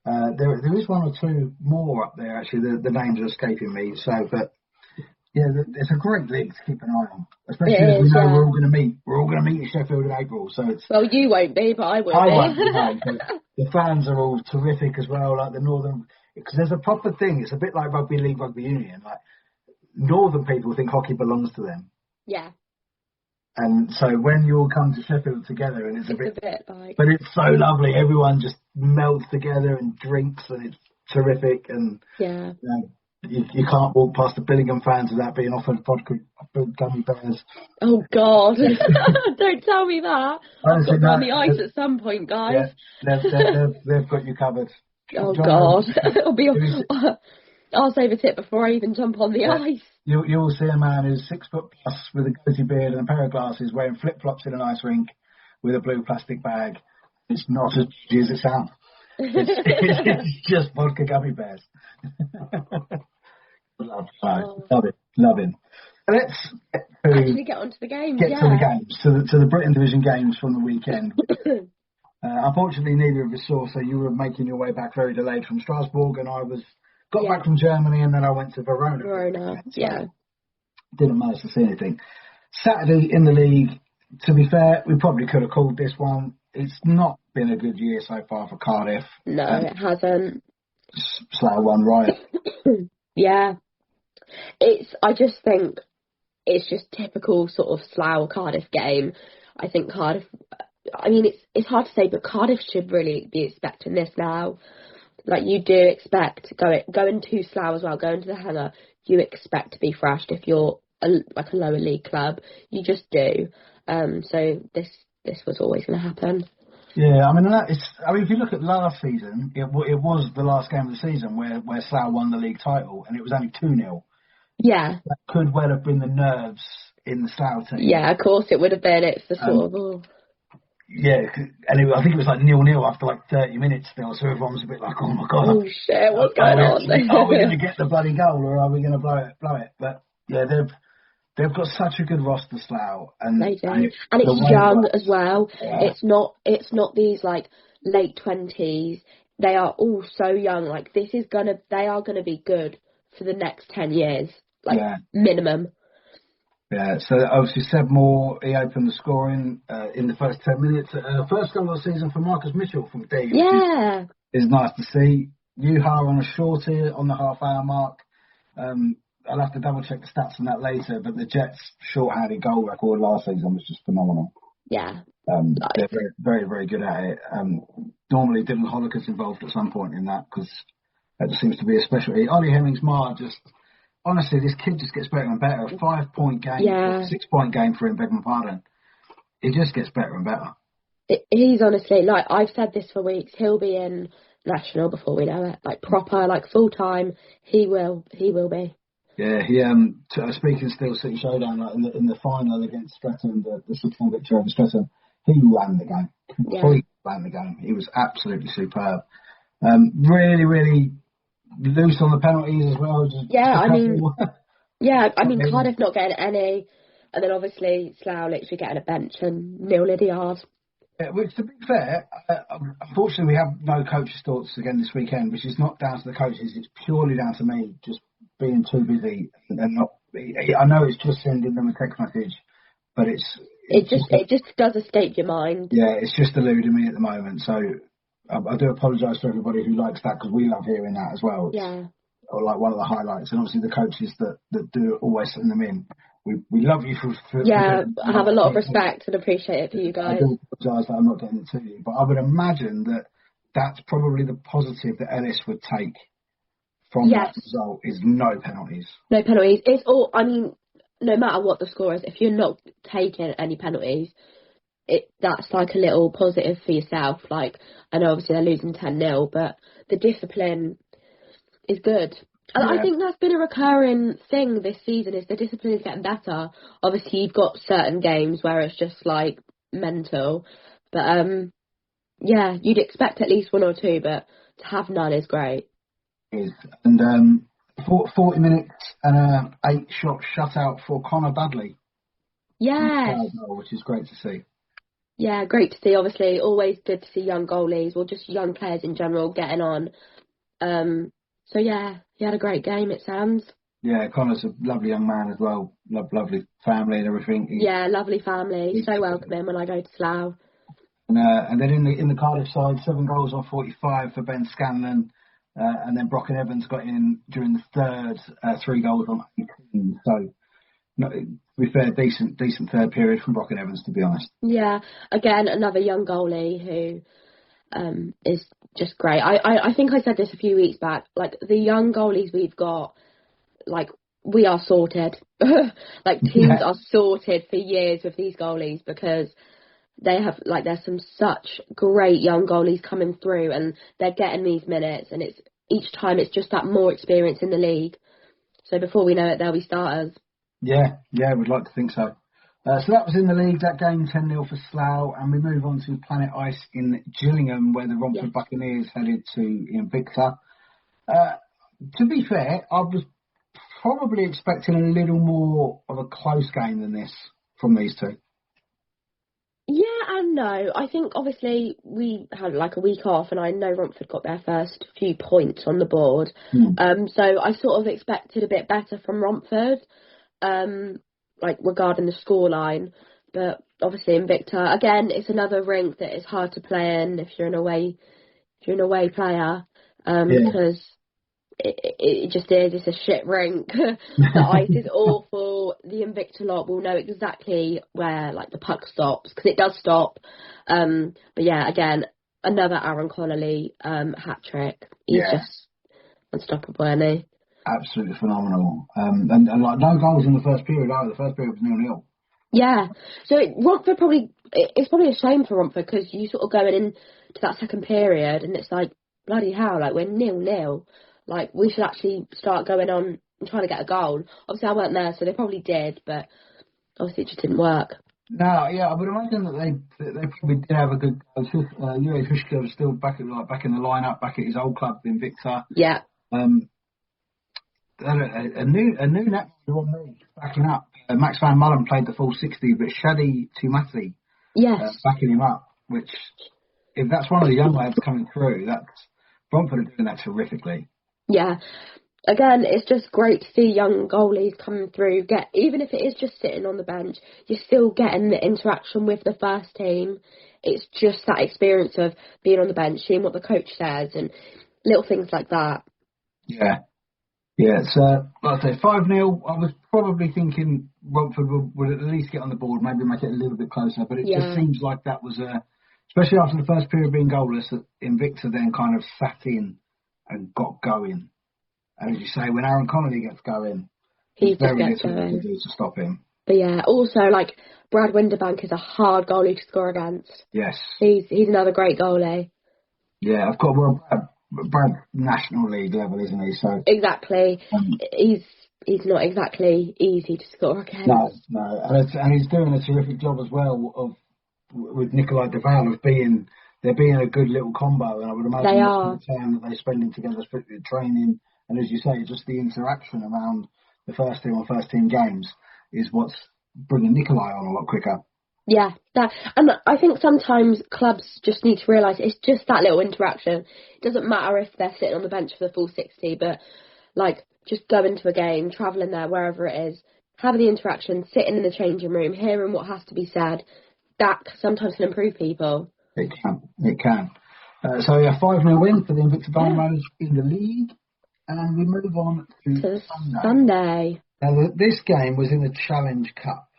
S6: There is one or two more up there, actually. The names are escaping me. But yeah, it's a great league to keep an eye on, especially as we know we're all going to meet. We're all going to meet in Sheffield in April. So
S7: well, you won't be, but I will.
S6: I won't be. No, the fans are all terrific as well. Like the Northern, because there's a proper thing. It's a bit like rugby league, rugby union. Like Northern people think hockey belongs to them.
S7: Yeah.
S6: And so when you all come to Sheffield together, and it's a bit
S7: like...
S6: But it's so lovely. Everyone just melts together and drinks, and it's terrific. And
S7: yeah,
S6: you can't walk past the Billingham fans without being offered vodka gummy bears.
S7: Oh God! Don't tell me that. I've got on the ice at some point, guys.
S6: Yeah, they've got you covered.
S7: Oh God! It'll be. I'll save a tip before I even jump on the ice.
S6: You will see a man who's 6 foot plus with a goatee beard and a pair of glasses, wearing flip flops in an ice rink with a blue plastic bag. It's not as easy as it sounds. It's just vodka gummy bears. Love him. Let's
S7: actually get onto the games.
S6: To the games, to the Britton Division games from the weekend. Unfortunately, neither of us saw, so you were making your way back very delayed from Strasbourg, and I got back from Germany, and then I went to Verona.
S7: Yeah.
S6: Didn't manage to see anything. Saturday in the league, to be fair, we probably could have called this one. It's not been a good year so far for Cardiff.
S7: No, it hasn't.
S6: Slough won right.
S7: Yeah. I just think it's just typical sort of Slough Cardiff game. I think Cardiff, I mean, it's hard to say, but Cardiff should really be expecting this now. Like, you do expect, going to Slough as well, going to the Hangar, you expect to be thrashed if you're a lower league club. You just do. So this was always going to happen.
S6: Yeah, I mean, if you look at last season, it was the last game of the season where Slough won the league title, and it was only 2-0.
S7: Yeah.
S6: That could well have been the nerves in the Slough team.
S7: Yeah, of course it would have been. It's the sort of...
S6: Yeah, and I think it was like 0-0 after like 30 minutes still, so everyone was a bit like, oh my God.
S7: Oh shit, what's going on?
S6: Are we going to get the bloody goal, or are we going to blow it? But yeah, they've got such a good roster, Slough. And
S7: they do. And it's young as well. Yeah. It's not these like late 20s. They are all so young. Like, they are going to be good for the next 10 years. Minimum.
S6: Yeah, so obviously Seb Moore, he opened the scoring in the first 10 minutes. First goal of the season for Marcus Mitchell from D.
S7: Yeah.
S6: Is nice to see. Juha on a shorty on the half-hour mark. I'll have to double-check the stats on that later, but the Jets' short-handed goal record last season was just phenomenal.
S7: Yeah.
S6: They're very, very, very good at it. Normally Dylan Hollicker's involved at some point in that, because that just seems to be a specialty. Ollie Hemmings-Marr just... Honestly, this kid just gets better and better. A 5-point game, a 6-point game for him, beg my pardon. It just gets better and better.
S7: He's honestly, like, I've said this for weeks, he'll be in national before we know it. Like, proper, like, full-time, he will be. Yeah,
S6: he, speaking of Steel City Showdown, like in the final against Streatham, the 6-1 victory over Streatham, he ran the game. Completely ran the game. He was absolutely superb. Really, really... loose on the penalties as well. I mean, Cardiff not getting any, and then obviously Slough literally getting a bench and nil Lydiard. Yeah, which, to be fair, unfortunately we have no coaches' thoughts again this weekend, which is not down to the coaches. It's purely down to me just being too busy and not. I know it's just sending them a text message, but it
S7: just does escape your mind.
S6: Yeah, it's just eluding me at the moment. So. I do apologise to everybody who likes that, because we love hearing that as well.
S7: Yeah.
S6: Or like one of the highlights, and obviously the coaches that do always send them in. We love you for
S7: I have a lot of respect and appreciate it for you guys.
S6: I do apologise that I'm not getting it to you, but I would imagine that's probably the positive that Ellis would take from that result is no penalties.
S7: No penalties. It's all. I mean, no matter what the score is, if you're not taking any penalties. That's like a little positive for yourself. Like, I know obviously they're losing 10-0, but the discipline is good. And I think that's been a recurring thing this season, is the discipline is getting better. Obviously you've got certain games where it's just like mental, but you'd expect at least 1 or 2, but to have none is great.
S6: And 40 minutes and a 8-shot shutout for Connor Dudley.
S7: Yes.
S6: Which is great to see.
S7: Yeah, great to see. Obviously, always good to see young goalies, or just young players in general, getting on. So, yeah, he had a great game, it sounds.
S6: Yeah, Connor's a lovely young man as well. Lovely family and everything.
S7: Lovely family. So welcoming when I go to Slough.
S6: And then in the Cardiff side, 7 goals on 45 for Ben Scanlon. And then Brocken Evans got in during the third, 3 goals on 18. So... No, to be fair, decent third period from Brocken Evans, to be honest.
S7: Yeah, again, another young goalie who is just great. I think I said this a few weeks back. Like, the young goalies we've got, like, we are sorted. Like, teams are sorted for years with these goalies, because they have, like, there's some such great young goalies coming through, and they're getting these minutes, and it's each time it's just that more experience in the league. So before we know it, they'll be starters. Yeah,
S6: we'd like to think so. So that was in the league, that game 10-0 for Slough, and we move on to Planet Ice in Gillingham, where the Romford Buccaneers headed to Invicta. To be fair, I was probably expecting a little more of a close game than this from these two.
S7: Yeah, and No. I think obviously we had like a week off, and I know Romford got their first few points on the board. So I sort of expected a bit better from Romford, like regarding the scoreline. But obviously Invicta, again, it's another rink that is hard to play in if you're an away player, because it just is. It's a shit rink. The ice is awful. The Invicta lot will know exactly where like the puck stops, because it does stop. But yeah, again, another Aaron Connolly hat trick. He's just unstoppable, isn't he?
S6: Absolutely phenomenal. And like no goals in the first period either. The first period was 0-0. Yeah.
S7: So Romford it's probably a shame for Romford, because you sort of going into that second period and it's like, bloody hell, like we're 0-0. Like, we should actually start going on and trying to get a goal. Obviously, I weren't there, so they probably did, but obviously it just didn't work.
S6: No, yeah, I would imagine that they probably did have a good goal. Yuri Hushka was still back in the lineup, back at his old club, Invicta.
S7: Yeah.
S6: A new net on me backing up. Max Van Mullen played the full 60, but Shadi Tumati backing him up, which, if that's one of the young lads coming through, that's Romford are doing that terrifically.
S7: Yeah. Again, it's just great to see young goalies coming through. Even if it is just sitting on the bench, you're still getting the interaction with the first team. It's just that experience of being on the bench, seeing what the coach says, and little things like that.
S6: Yeah. Yeah, it's, like I say, 5-0. I was probably thinking Romford would at least get on the board, maybe make it a little bit closer, but it just seems like that was, especially after the first period being goalless, that Invicta then kind of sat in and got going. And as you say, when Aaron Connolly gets going,
S7: he just
S6: very
S7: gets
S6: little
S7: going
S6: to do to stop him.
S7: But yeah, also, like, Brad Winterbank is a hard goalie to score against.
S6: Yes.
S7: He's another great goalie.
S6: Yeah, I've got, Brad National League level, isn't he? So
S7: exactly. He's not exactly easy to score against.
S6: No. And he's doing a terrific job as well with Nikolai Deval of being a good little combo, and I would imagine the time that they're spending together, training, and as you say, just the interaction around the first team games is what's bringing Nikolai on a lot quicker.
S7: Yeah, and I think sometimes clubs just need to realise it's just that little interaction. It doesn't matter if they're sitting on the bench for the full 60, but like just going to a game, travelling there, wherever it is, having the interaction, sitting in the changing room, hearing what has to be said, that sometimes can improve people.
S6: It can. So, 5-0 win for the Invicta Dynamos in the league. And we move on to
S7: Sunday.
S6: Now, this game was in the Challenge Cup.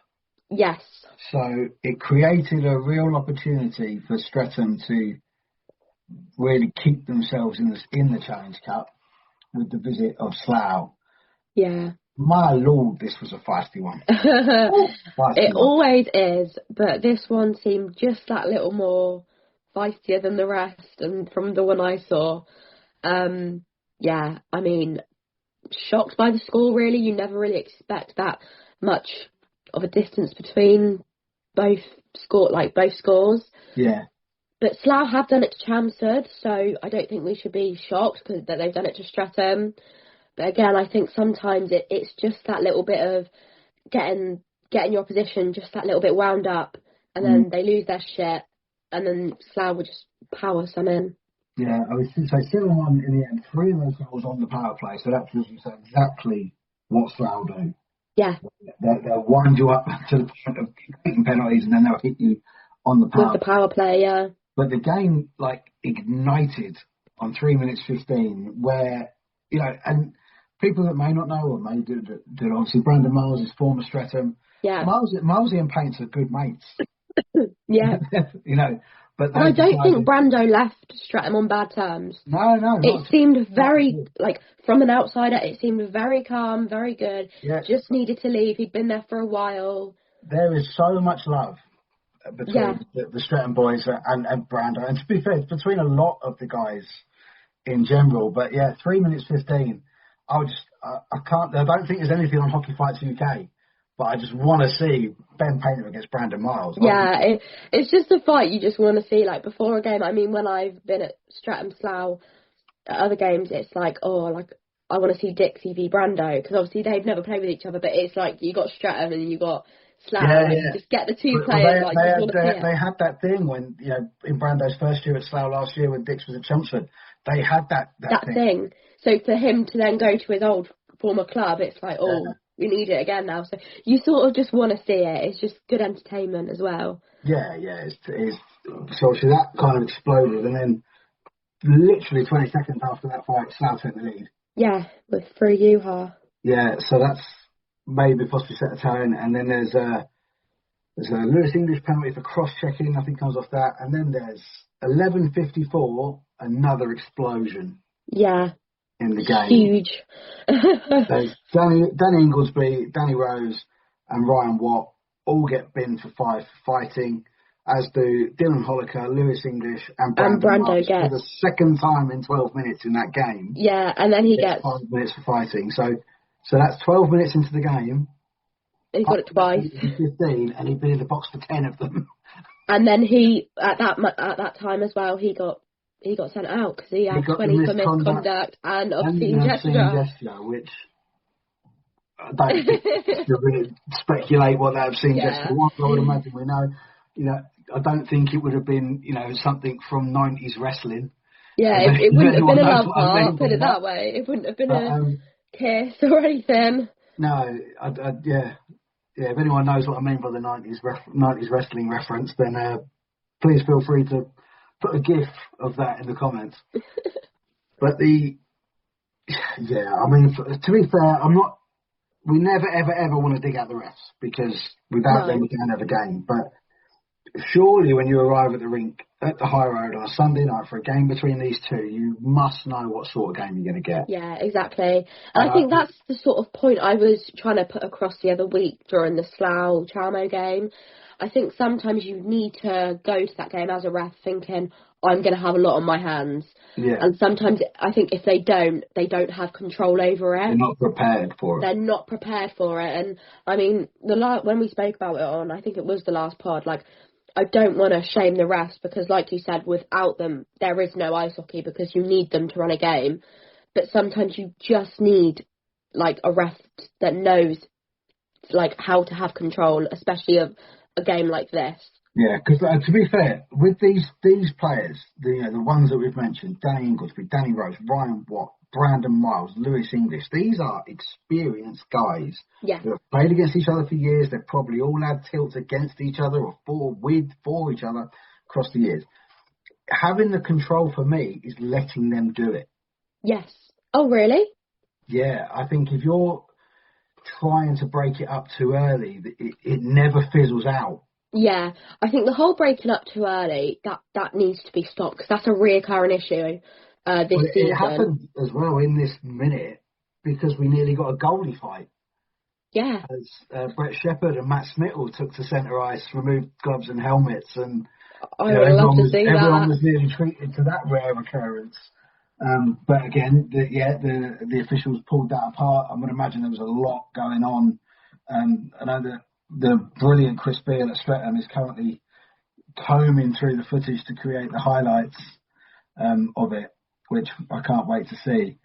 S7: Yes.
S6: So, it created a real opportunity for Streatham to really keep themselves in the Challenge Cup with the visit of Slough.
S7: Yeah.
S6: My lord, this was a feisty one.
S7: It always is, but this one seemed just that little more feistier than the rest, and from the one I saw. Yeah, I mean, shocked by the score, really. You never really expect that much of a distance between both scores.
S6: Yeah.
S7: But Slough have done it to Chelmsford, so I don't think we should be shocked that they've done it to Streatham. But again, I think sometimes it's just that little bit of getting your opposition just that little bit wound up, and then they lose their shit, and then Slough will just power some in.
S6: Yeah, I was going to say 7-1 in the end. 3 of those goals on the power play, so that's exactly what Slough do.
S7: Yeah.
S6: They'll wind you up to the point of taking penalties, and then they'll hit you on the power.
S7: With the power play, yeah.
S6: But the game ignited on 3 minutes 15, where and people that may not know or may do obviously Brandon Miles is former Streatham.
S7: Yeah.
S6: Milesy and Paints are good mates.
S7: Yeah.
S6: But
S7: I don't think Brando left Streatham on bad terms.
S6: No.
S7: It seemed very, from an outsider, it seemed very calm, very good.
S6: Yeah.
S7: Just needed to leave. He'd been there for a while.
S6: There is so much love between the Streatham boys and Brando. And to be fair, it's between a lot of the guys in general. But 3 minutes 15. I don't think there's anything on Hockey Fights UK, but I just want to see Ben Painter against Brandon Miles.
S7: Yeah, it's just a fight you just want to see, before a game. I mean, when I've been at Streatham Slough at other games, it's I want to see Dixie v Brando, because obviously they've never played with each other, but it's you got Streatham and you got Slough.
S6: Yeah.
S7: Just get the two players.
S6: They had that thing when, in Brando's first year at Slough last year when Dix was at Chelmsford. They had that
S7: thing. So for him to then go to his old former club, it's like, we need it again now. So you sort of just want to see it. It's just good entertainment as well.
S6: Yeah. So obviously that kind of exploded, and then literally 20 seconds after that fight, Slough took the lead.
S7: Yeah, with through Yuha.
S6: Yeah, so that's maybe possibly set a tone, and then there's a Lewis English penalty for cross-checking, nothing comes off that, and then there's 11:54, another explosion.
S7: Yeah.
S6: In the game.
S7: Huge.
S6: There's Danny Inglesby, Danny Rose, and Ryan Watt all get binned for fighting, as do Dylan Holliker, Lewis English, and Brando gets for the second time in 12 minutes in that game.
S7: Yeah, and then he gets
S6: 5 minutes for fighting. So that's 12 minutes into the game.
S7: He got it twice.
S6: 15, and he'd been in the box for 10 of them.
S7: And then he, at that time as well, he got sent out because he had 20 for misconduct and obscene gesture.
S6: Which I don't think to really speculate what that obscene gesture was. I would imagine we know. I don't think it would have been, something from 90s wrestling.
S7: Yeah, it wouldn't have been a love heart, put it that way. It wouldn't have been a kiss or anything.
S6: No, if anyone knows what I mean by the 90s wrestling reference, then please feel free to put a gif of that in the comments. But to be fair, we never ever want to dig out the refs, because without them we can't have a game. But surely when you arrive at the rink at the High Road on a Sunday night for a game between these two, you must know what sort of game you're going to get.
S7: Yeah, exactly. And I think that's the sort of point I was trying to put across the other week during the Slough Chalmo game. I think sometimes you need to go to that game as a ref thinking, I'm going to have a lot on my hands.
S6: Yeah.
S7: And sometimes I think if they don't have control over it.
S6: They're not prepared for it.
S7: They're not prepared for it. And I mean, when we spoke about it on, I think it was the last pod, I don't want to shame the refs, because like you said, without them, there is no ice hockey, because you need them to run a game. But sometimes you just need a ref that knows how to have control, especially of a game like this.
S6: Yeah, because to be fair, with these players, the ones that we've mentioned, Danny Inglesby, Danny Rose, Ryan Watt, Brandon Miles, Lewis English, these are experienced guys who have played against each other for years. They've probably all had tilts against each other or for each other across the years. Having the control for me is letting them do it.
S7: Yes. Oh, really?
S6: Yeah, I think if you're trying to break it up too early, it never fizzles out.
S7: Yeah, I think the whole breaking up too early, that needs to be stopped, because that's a reoccurring issue this season.
S6: It happened as well in this minute, because we nearly got a goalie fight.
S7: Yeah.
S6: As Brett Shepherd and Matt Smittle took to centre ice, removed gloves and helmets, and
S7: everyone
S6: was nearly treated to that rare occurrence. But again, the officials pulled that apart. I would imagine there was a lot going on. I know that the brilliant Chris Beale at Streatham is currently combing through the footage to create the highlights of it, which I can't wait to see.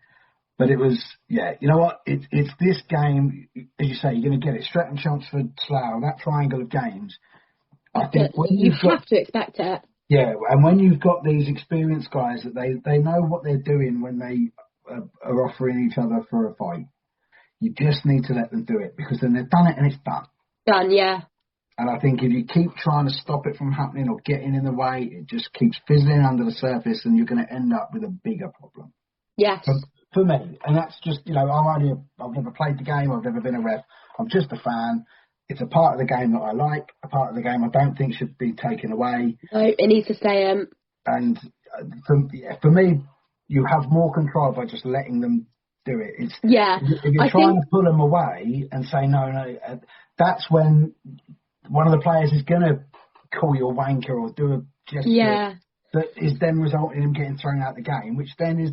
S6: But it was, you know what? It's this game, as you say, you're going to get it. Streatham, Chelmsford, Slough, that triangle of games. I think
S7: you have to expect it.
S6: Yeah, and when you've got these experienced guys that they know what they're doing when they are offering each other for a fight, you just need to let them do it, because then they've done it and it's done.
S7: Done, yeah.
S6: And I think if you keep trying to stop it from happening or getting in the way, it just keeps fizzling under the surface, and you're going to end up with a bigger problem.
S7: Yes.
S6: For me, and that's just, I've never played the game, I've never been a ref, I'm just a fan. It's a part of the game that I like, a part of the game I don't think should be taken away.
S7: No, it needs to stay in. And
S6: for me, you have more control by just letting them do it. If you're
S7: I
S6: trying to pull them away and say, no, that's when one of the players is going to call you a wanker or do a gesture that is then resulting in him getting thrown out the game, which then is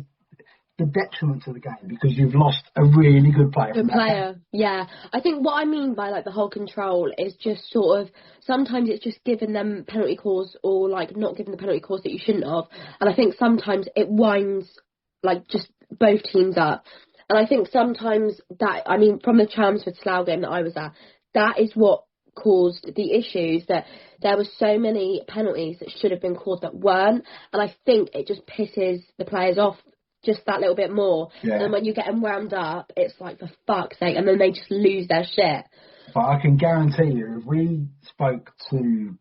S6: the detriment to the game, because you've lost a really good player.
S7: Yeah. I think what I mean by the whole control is just sort of, sometimes it's just giving them penalty calls, or not giving the penalty calls that you shouldn't have. And I think sometimes it winds just both teams up. And I think sometimes that, from the Chelmsford Slough game that I was at, that is what caused the issues, that there were so many penalties that should have been called that weren't, and I think it just pisses the players off just that little bit more.
S6: Yeah.
S7: And when you get them wound up, it's like, for fuck's sake, and then they just lose their shit.
S6: But I can guarantee you, if we spoke to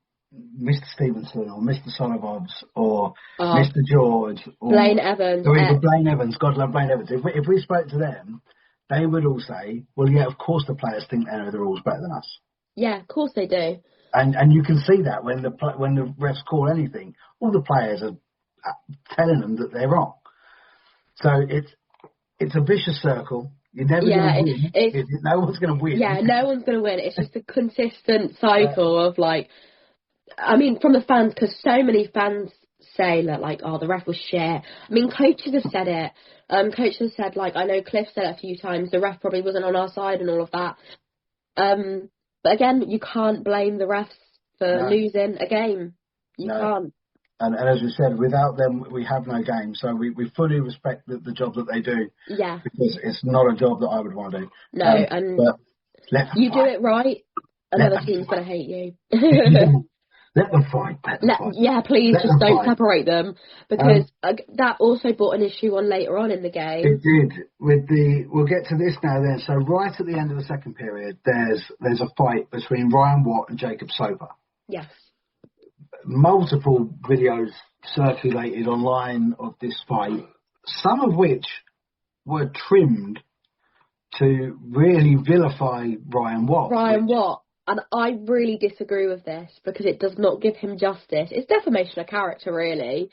S6: Mr. Stevenson or Mr. Solovovs or Mr. George or
S7: Blaine Evans,
S6: or even Blaine Evans, God love Blaine Evans, if we spoke to them, they would all say, well, yeah, of course the players think they know the rules better than us.
S7: Yeah, of course they do.
S6: And you can see that when the refs call anything, all the players are telling them that they're wrong. So it's a vicious circle. You're never going to win. No one's going to win.
S7: Yeah, no one's going to win. It's just a consistent cycle of, like, I mean, from the fans, because so many fans say that, like, oh, the ref was shit. I mean, coaches have said it. Coaches have said, like, I know Cliff said it a few times, the ref probably wasn't on our side and all of that. But again, you can't blame the refs for losing a game. You can't. And
S6: as we said, without them, we have no game. So we fully respect the job that they do.
S7: Yeah.
S6: Because it's not a job that I would want to do.
S7: No, and you do it right, another team's going to hate you.
S6: Let them fight.
S7: Yeah, please, just don't separate them. Because that also brought an issue on later on in the game.
S6: It did. We'll get to this now then. So right at the end of the second period, there's a fight between Ryan Watt and Jacob Soper.
S7: Yes.
S6: Multiple videos circulated online of this fight, some of which were trimmed to really vilify Ryan Watt.
S7: Watt. And I really disagree with this because it does not give him justice. It's defamation of character, really.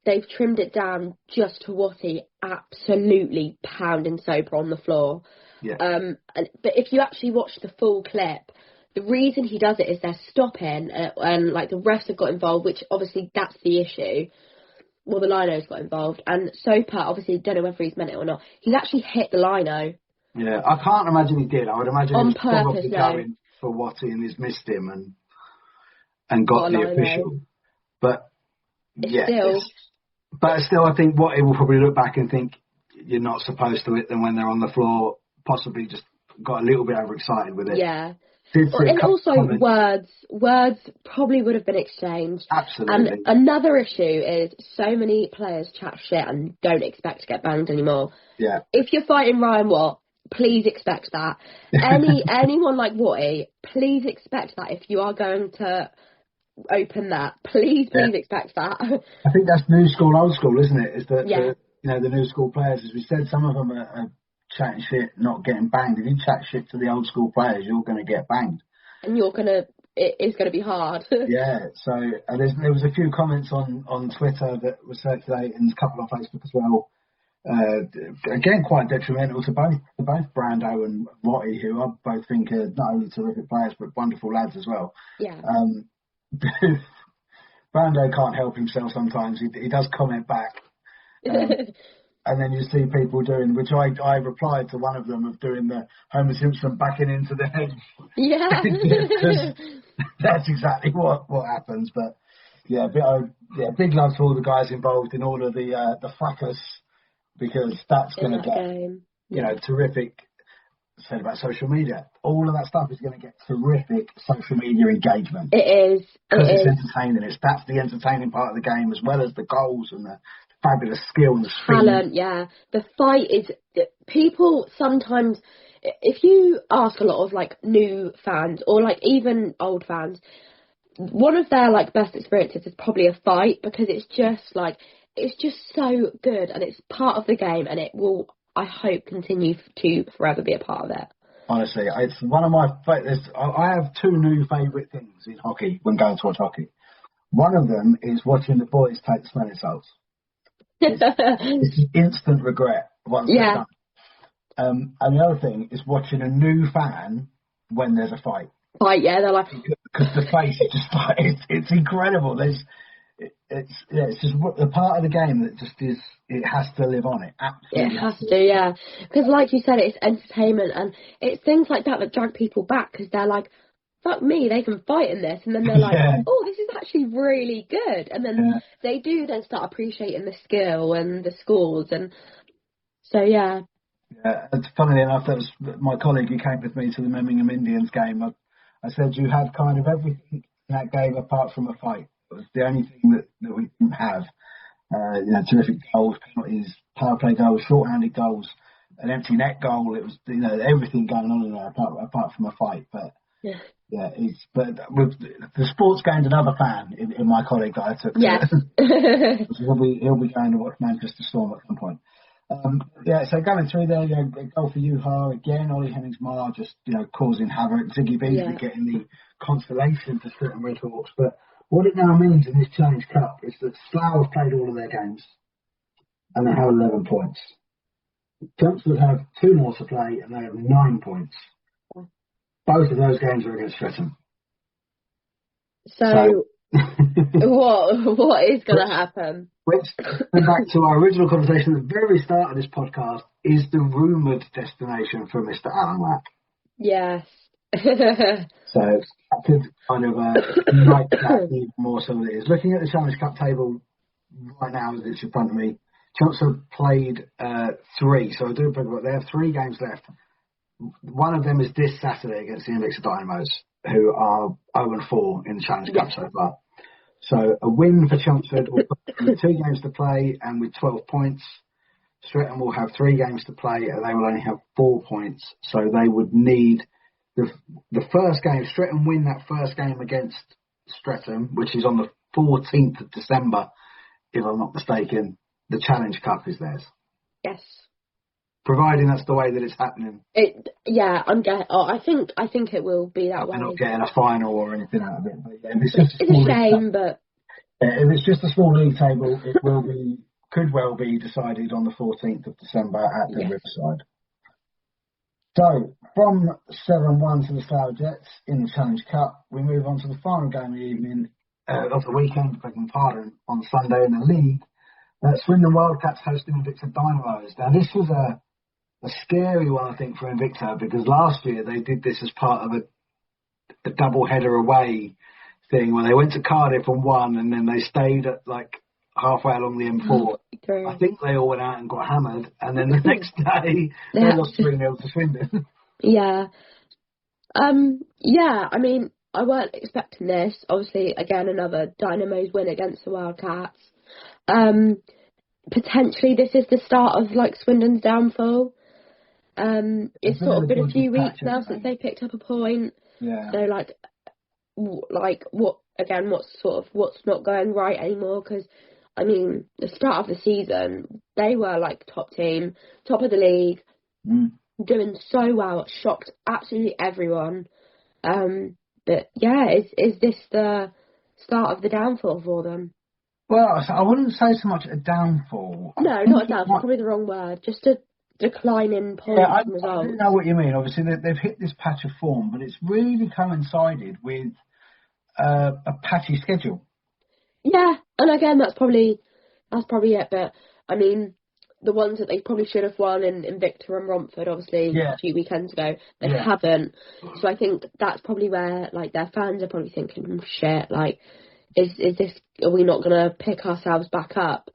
S7: They've trimmed it down just to Watty absolutely pounding Soper on the floor.
S6: Yeah.
S7: But if you actually watch the full clip, the reason he does it is they're stopping and like the refs have got involved, which obviously that's the issue. Well, the lino's got involved. And Soper, obviously, don't know whether he's meant it or not. He's actually hit the lino.
S6: Yeah, I can't imagine he did. I would imagine
S7: on
S6: he was
S7: purpose,
S6: probably going for Watty and he's missed him and got the official. But still, I think Watty will probably look back and think you're not supposed to hit them when they're on the floor. Possibly just got a little bit overexcited with it.
S7: Yeah. And also words probably would have been exchanged.
S6: Absolutely.
S7: And another issue is so many players chat shit and don't expect to get banged anymore.
S6: Yeah.
S7: If you're fighting Ryan Watt, please expect that. Anyone like Watty, please expect that. If you are going to open that, please expect that.
S6: I think that's new school, old school, isn't it? Is that the new school players, as we said, some of them are chatting shit, not getting banged. If you chat shit to the old school players, you're going to get banged. And
S7: it is going to be hard.
S6: Yeah, so there was a few comments on Twitter that were circulating, and a couple on Facebook as well. Again, quite detrimental to both Brando and Watty, who I both think are not only terrific players, but wonderful lads as well.
S7: Yeah.
S6: Brando can't help himself sometimes. He does comment back. And then you see people doing, which I replied to one of them of doing the Homer Simpson backing into the head.
S7: Yeah.
S6: That's exactly what happens. But big love to all the guys involved in all of the fracas, because that's going to get terrific. Said about social media, all of that stuff is going to get terrific social media engagement.
S7: It is
S6: because it's entertaining. That's the entertaining part of the game, as well as the goals and the fabulous skill and the
S7: talent. Yeah, the fight is. People sometimes, if you ask a lot of like new fans or like even old fans, one of their like best experiences is probably a fight, because it's just so good and it's part of the game, and it will, I hope, continue to forever be a part of it.
S6: Honestly, it's one of my favourites. I have two new favourite things in hockey when going to watch hockey. One of them is watching the boys take the smelling salts. It's instant regret once they're done. And the other thing is watching a new fan when there's a fight.
S7: They're like,
S6: because the face is just like it's incredible. It's just the part of the game that just is. It has to live on it. Absolutely,
S7: it has to. Yeah, because like you said, it's entertainment, and it's things like that drag people back, because they're like, fuck me, they can fight in this, and then they're like, oh, this is actually really good, and then they do then start appreciating the skill and the scores, and so
S6: Yeah, it's funnily enough, that was my colleague who came with me to the Birmingham Indians game. I said you had kind of everything in that game apart from a fight. It was the only thing that we didn't have. Terrific goals, penalties, power play goals, short-handed goals, an empty net goal. It was, everything going on in there apart from a fight. But but with the sports gained another fan in my colleague that I took.
S7: Yes.
S6: he'll be going to watch Manchester Storm at some point. So going through there, a goal for Juha again. Ollie Hemmings-Mar just causing havoc. Ziggy Beasley getting the consolation for Stretton Red Hawks. But what it now means in this Challenge Cup is that Slough have played all of their games and they have 11 points. Chelmsford have 2 more to play and they have 9 points. Both of those games are against Streatham.
S7: So what is going to happen?
S6: Which, back to our original conversation at the very start of this podcast, is the rumoured destination for Mr. Alan Wack.
S7: Yes.
S6: So that could kind of like that even more so than it is. Looking at the Challenge Cup table right now as it's in front of me, Chelmsford played 3, so I do bring up. They have 3 games left. One of them is this Saturday against the Invicta Dynamos, who are 0-4 in the Challenge Cup so far. So a win for Chelmsford will put them with 2 games to play and with 12 points. Streatham will have 3 games to play and they will only have 4 points. So they would need the first game. Streatham win that first game against Streatham, which is on the 14th of December, if I'm not mistaken. The Challenge Cup is theirs.
S7: Yes.
S6: Providing that's the way that it's happening.
S7: I think it will be that way.
S6: They're not getting a final or anything out of it. But
S7: it's a shame, but
S6: if it's just a small league table, it could well be decided on the 14th of December at the Riverside. So from 7-1 to the Slough Jets in the Challenge Cup, we move on to the final game of the evening of the weekend, begging pardon, on Sunday in the league. Swindon Wildcats hosting Invicta Dynamos. Now this was a scary one, I think, for Invicta, because last year they did this as part of a double-header away thing where they went to Cardiff and won, and then they stayed at halfway along the M4. I think they all went out and got hammered, and then the next day they lost 3-0 to Swindon.
S7: Yeah. I mean, I weren't expecting this. Obviously, again, another Dynamos win against the Wildcats. Potentially this is the start of Swindon's downfall. It's sort of been a few weeks now since they picked up a point.
S6: Yeah.
S7: So what's not going right anymore? Because I mean, the start of the season they were top team, top of the league, doing so well, shocked absolutely everyone. But is this the start of the downfall for them?
S6: Well, I wouldn't say so much a downfall.
S7: No, not a downfall. Probably the wrong word. Just a decline in points and results.
S6: I do know what you mean. Obviously, they've hit this patch of form, but it's really coincided with a patchy schedule. Yeah,
S7: and again, that's probably it. But I mean, the ones that they probably should have won in Invicta and Romford, obviously a few weekends ago, they haven't. So I think that's probably where their fans are probably thinking, shit, is this? Are we not going to pick ourselves back up?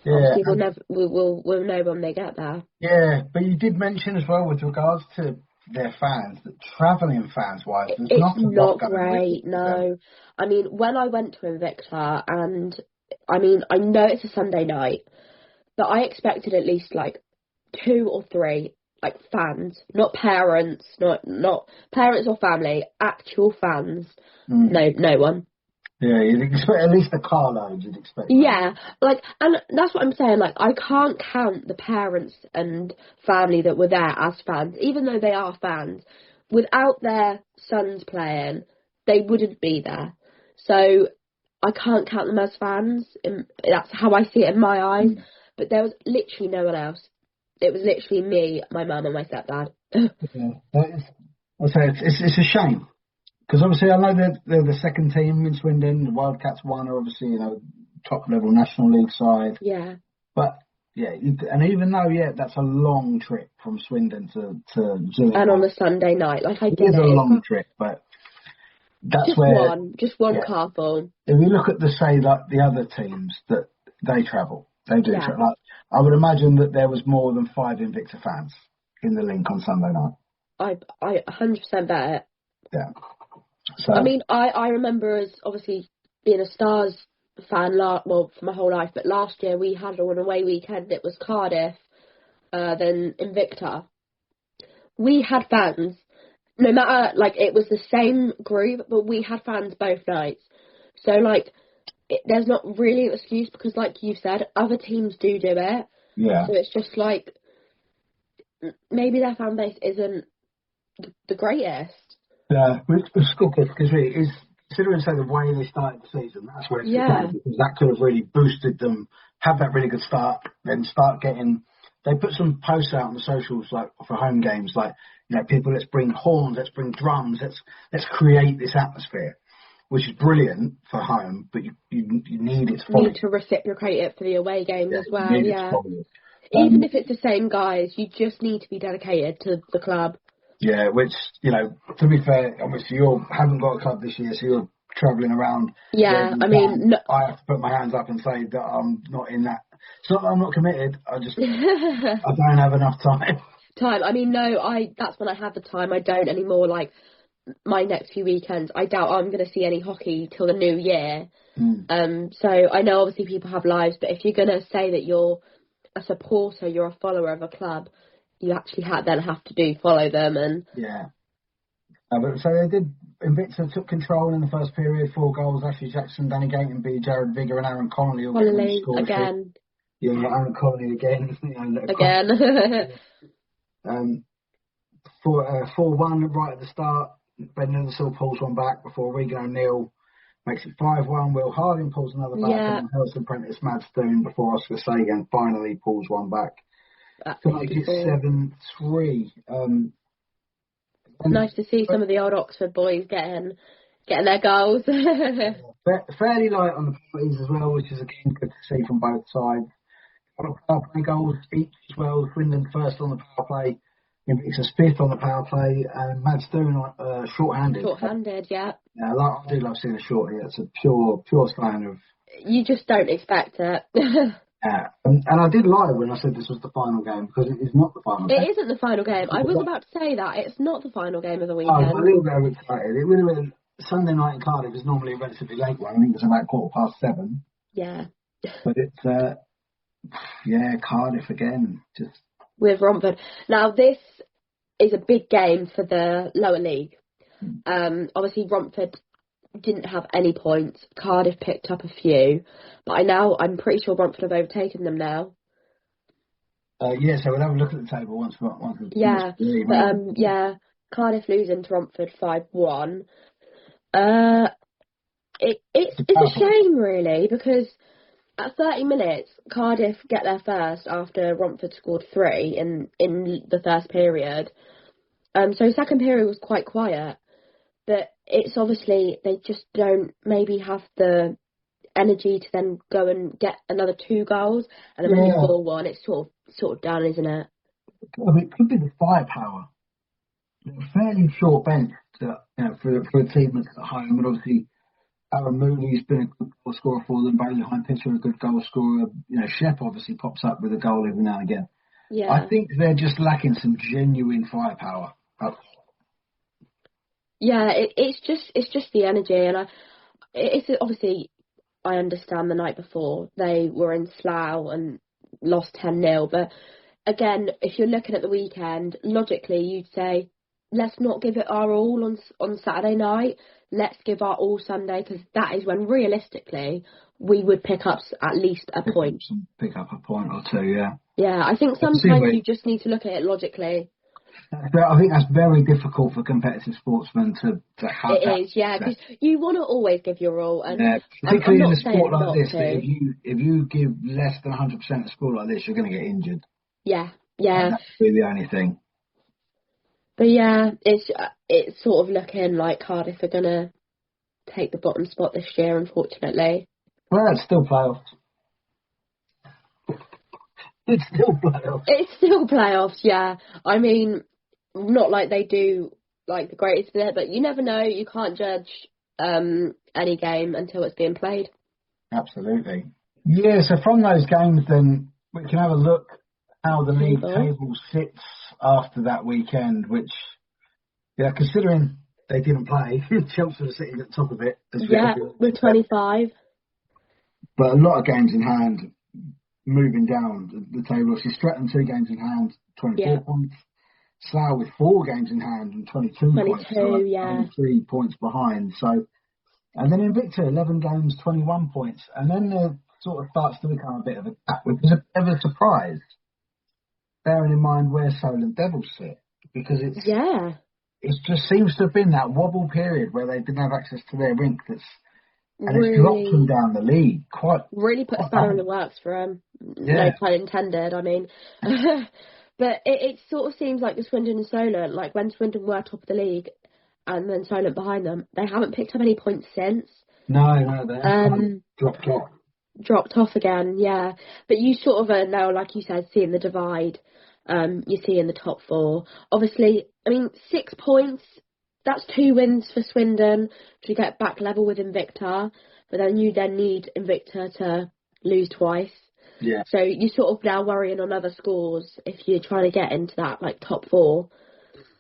S6: Yeah,
S7: obviously we'll know when they get there.
S6: Yeah, but you did mention as well with regards to their fans that travelling fans wise,
S7: it's not great. No, I mean when I went to Invicta, and I mean I know it's a Sunday night, but I expected at least 2 or 3 fans, not parents, not parents or family, actual fans. No one.
S6: Yeah, you'd expect at least a carload, you'd expect.
S7: Yeah, and that's what I'm saying, I can't count the parents and family that were there as fans, even though they are fans. Without their sons playing, they wouldn't be there. So, I can't count them as fans, that's how I see it in my eyes, but there was literally no one else. It was literally me, my mum and my stepdad.
S6: I'll say it's a shame. Because obviously I know they're the second team in Swindon. The Wildcats won are obviously, top level National League side.
S7: Yeah.
S6: But, and even though, that's a long trip from Swindon to Zurich.
S7: And on a Sunday night, I get it.
S6: It is a long trip, but that's
S7: just one car full.
S6: If you look at the other teams that they travel, they do travel. I would imagine that there was more than 5 Invicta fans in the link on Sunday night.
S7: I 100% bet it.
S6: Yeah. So,
S7: I mean, I remember as obviously being a Stars fan, for my whole life, but last year we had an away weekend. It was Cardiff, then Invicta. We had fans, no matter, like, it was the same group, but we had fans both nights. So, like, there's not really an excuse because, like you said, other teams do it.
S6: Yeah.
S7: So it's just like, maybe their fan base isn't the greatest.
S6: Yeah, which was good because it is, considering, say, the way they started the season, that's where it's because that could have really boosted them, have that really good start, then start getting. They put some posts out on the socials, like, for home games, like, you know, people, let's bring horns, let's bring drums, let's create this atmosphere, which is brilliant for home, but you need it to follow.
S7: You need to reciprocate it for the away games as well, yeah.
S6: Even
S7: if it's the same guys, you just need to be dedicated to the club.
S6: Yeah, which, you know, to be fair, obviously you haven't got a club this year, so you're travelling around.
S7: Yeah, I mean...
S6: I have to put my hands up and say that I'm not in that. It's not that I'm not committed, I don't have enough time.
S7: I mean, that's when I have the time. I don't anymore. Like, my next few weekends, I doubt I'm going to see any hockey till the new year. So I know obviously people have lives, but if you're going to say that you're a supporter, you're a follower of a club, you actually then have to follow them. And
S6: yeah. But so they did. Invicta took control in the first period. 4 goals. Ashley Jackson, Danny Gatenby, Jared Vigor, and Aaron Connolly all getting scored.
S7: Again.
S6: Yeah, Aaron Connolly again.
S7: Again.
S6: 4-1 right at the start. Ben Neilson pulls one back before Regan O'Neill makes it 5-1. Will Harding pulls another back, and then Helston Prentice Madstone before Oscar Sagan finally pulls one back. To make it 7-3.
S7: Nice to see some of the old Oxford boys getting their goals.
S6: Fairly light on the penalties as well, which is again good to see from both sides. Power play goals each as well. Swindon first on the power play. Invicta's 5th on the power play, and Madstone short-handed.
S7: Short-handed, yeah.
S6: Yeah, I do love seeing a short here. It's a pure sign of.
S7: You just don't expect it.
S6: Yeah, and I did lie when I said this was the final game, because it is not the final game.
S7: It isn't the final game. I was about to say that. It's not the final game of the weekend.
S6: I was a little bit excited. It would have been Sunday night in Cardiff is normally a relatively late one. I think it's about 7:15.
S7: Yeah.
S6: But it's, Cardiff again. Just
S7: with Romford. Now, this is a big game for the lower league. Obviously, Romford didn't have any points. Cardiff picked up a few, but I'm pretty sure Romford have overtaken them now.
S6: So we'll have a look at the table once.
S7: Cardiff losing to Romford 5-1. It's a shame really, because at 30 minutes Cardiff get there first after Romford scored 3 in the first period. So second period was quite quiet. But it's obviously they just don't maybe have the energy to then go and get another 2 goals, and then when you score 1, it's sort of done, isn't it?
S6: I mean, it could be the firepower. They're fairly short bench, for a team that's at home. But obviously, Aaron Mooney's been a good goal scorer for them. Bailey Hine-Pitcher a good goal scorer. Shep obviously pops up with a goal every now and again.
S7: Yeah.
S6: I think they're just lacking some genuine firepower.
S7: Yeah, it's just the energy, and it's obviously I understand the night before they were in Slough and lost 10-0, but again, if you're looking at the weekend, logically you'd say let's not give it our all on Saturday night. Let's give our all Sunday, because that is when realistically we would pick up at least a point.
S6: Pick up a point or 2, yeah.
S7: Yeah, I think sometimes you just need to look at it logically.
S6: I think that's very difficult for competitive sportsmen to have.
S7: It is, yeah, because you want to always give your all, and
S6: particularly in a sport like this, that if you give less than 100% of a sport like this, you're going to get injured.
S7: Yeah.
S6: And that's really the only thing.
S7: But yeah, it's sort of looking like Cardiff are going to take the bottom spot this year, unfortunately.
S6: Well, it's still playoffs. It's still playoffs, yeah. I mean, not like they do like the greatest of it, but you never know. You can't judge any game until it's being played. Absolutely. Yeah, so from those games then, we can have a look how the league table sits after that weekend, which, considering they didn't play. Chelmsford are sitting at the top of it.
S7: With 25.
S6: But a lot of games in hand moving down the table. See, Stretton 2 games in hand, 24 points. Slough with 4 games in hand and 22 points. So 3 points behind. So, and then Invicta, 11 games, 21 points. And then there sort of starts to become a bit of a gap, which is a bit of a surprise, bearing in mind where Solent Devils sit. Because it just seems to have been that wobble period where they didn't have access to their rink and it's dropped them down the league.
S7: Really put a spanner in the works for them. No pun intended, I mean. But it sort of seems like the Swindon and Solent, like when Swindon were top of the league and then Solent behind them, they haven't picked up any points since.
S6: No, they haven't. Dropped off
S7: Again, yeah. But you sort of are now, like you said, seeing the divide you see in the top 4. Obviously, I mean, 6 points, that's 2 wins for Swindon to get back level with Invicta, but then you need Invicta to lose twice.
S6: Yeah.
S7: So you're sort of now worrying on other scores if you're trying to get into that like top 4.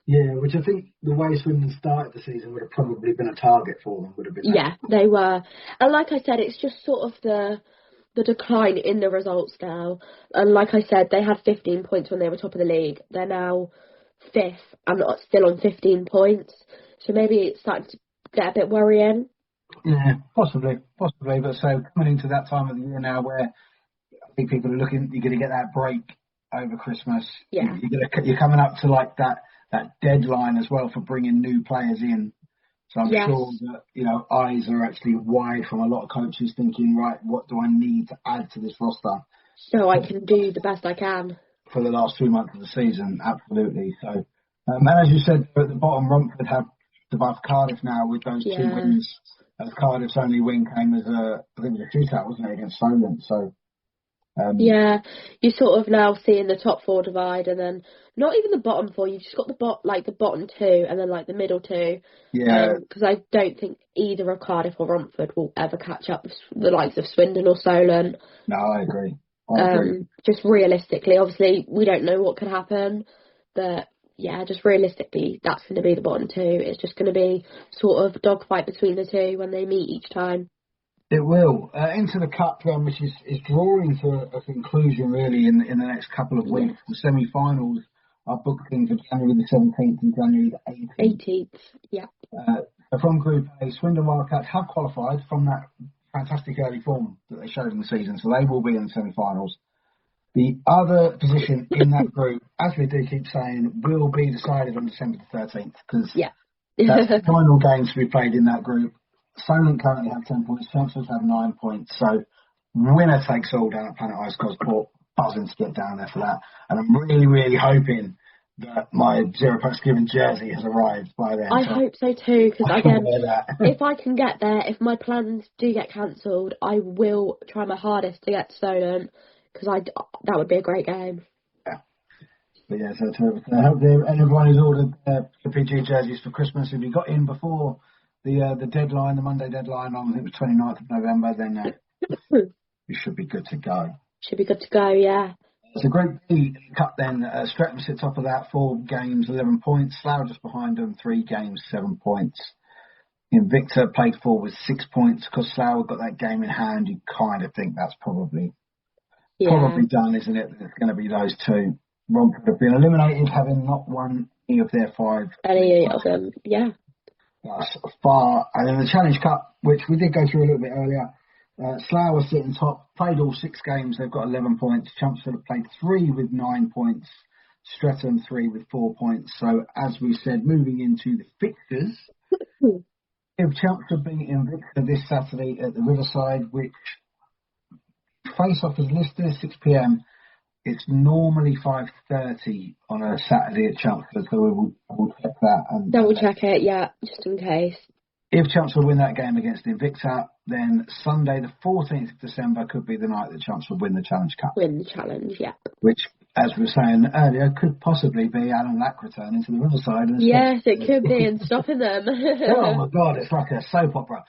S6: Yeah, which I think the way Swindon started the season would have probably been a target for them. Would have been.
S7: Yeah, they were. And like I said, it's just sort of the decline in the results now. And like I said, they had 15 points when they were top of the league. They're now 5th and still on 15 points. So maybe it's starting to get a bit worrying.
S6: Yeah, possibly. But so coming into that time of the year now where I think people are looking, you're going to get that break over Christmas.
S7: Yeah.
S6: You're coming up to like that deadline as well for bringing new players in. So I'm sure that, eyes are actually wide from a lot of coaches thinking, right, what do I need to add to this roster?
S7: So I can do the best I can.
S6: For the last 2 months of the season, absolutely. So, and as you said, at the bottom, Romford have above Cardiff now with those 2 wins. Cardiff's only win came as I think it was a shootout, wasn't it, against Solent? So,
S7: you're sort of now seeing the top 4 divide, and then not even the bottom 4. You've just got the bottom 2, and then like the middle 2.
S6: Yeah.
S7: Because I don't think either of Cardiff or Romford will ever catch up with the likes of Swindon or Solent.
S6: No, I agree.
S7: Just realistically, obviously, we don't know what could happen, but yeah, just realistically, that's going to be the bottom 2. It's just going to be sort of dogfight between the 2 when they meet each time.
S6: It will. Into the Cup then, which is drawing to a conclusion really in the next couple of weeks. The semi-finals are booked in for January the 17th and January the 18th.
S7: 18th, yeah.
S6: From Group A, Swindon Wildcats have qualified from that fantastic early form that they showed in the season, so they will be in the semi-finals. The other position in that group, as we do keep saying, will be decided on December the 13th, because that's the final game to be played in that group. Solent currently have 10 points, Chelmsford have 9 points, so winner takes all down at Planet Ice Gosport. Buzzing to get down there for that, and I'm really, really hoping that my Zero Points Given jersey has arrived by then.
S7: I hope so too, because again, if I can get there, if my plans do get cancelled, I will try my hardest to get to Solent, because that would be a great game.
S6: Yeah. But yeah, so I hope everyone who's ordered the PG jerseys for Christmas, if you got in before the deadline, the Monday deadline on, I think it was 29th of November, then you should be good to go.
S7: Should be good to go, yeah.
S6: It's a Group B Cup then. Stretton sit top of that, 4 games, 11 points. Slough just behind them, 3 games, 7 points. Invicta played 4 with 6 points. Because Slough got that game in hand, you kind of think that's probably done, isn't it? It's going to be those 2. Romford have been eliminated, having not won any of their 5.
S7: Any of them, yeah.
S6: That's far. And then the Challenge Cup, which we did go through a little bit earlier. Slough are sitting top, played all 6 games, they've got 11 points. Chelmsford have played 3 with 9 points. Stretton 3 with 4 points. So, as we said, moving into the fixtures, if Chelmsford beat Invicta this Saturday at the Riverside, which face-off is listed at 6 p.m, it's normally 5:30 on a Saturday at Chelmsford, so we'll check that. And
S7: double check it, yeah, just in case.
S6: If Chelmsford win that game against Invicta, then Sunday the 14th of December could be the night that Chelmsford win the Challenge Cup.
S7: Win the Challenge, yeah.
S6: Which, as we were saying earlier, could possibly be Alan Lack returning to the Riverside. And
S7: yes, it could be, and stopping them.
S6: Oh my God, it's like a soap opera.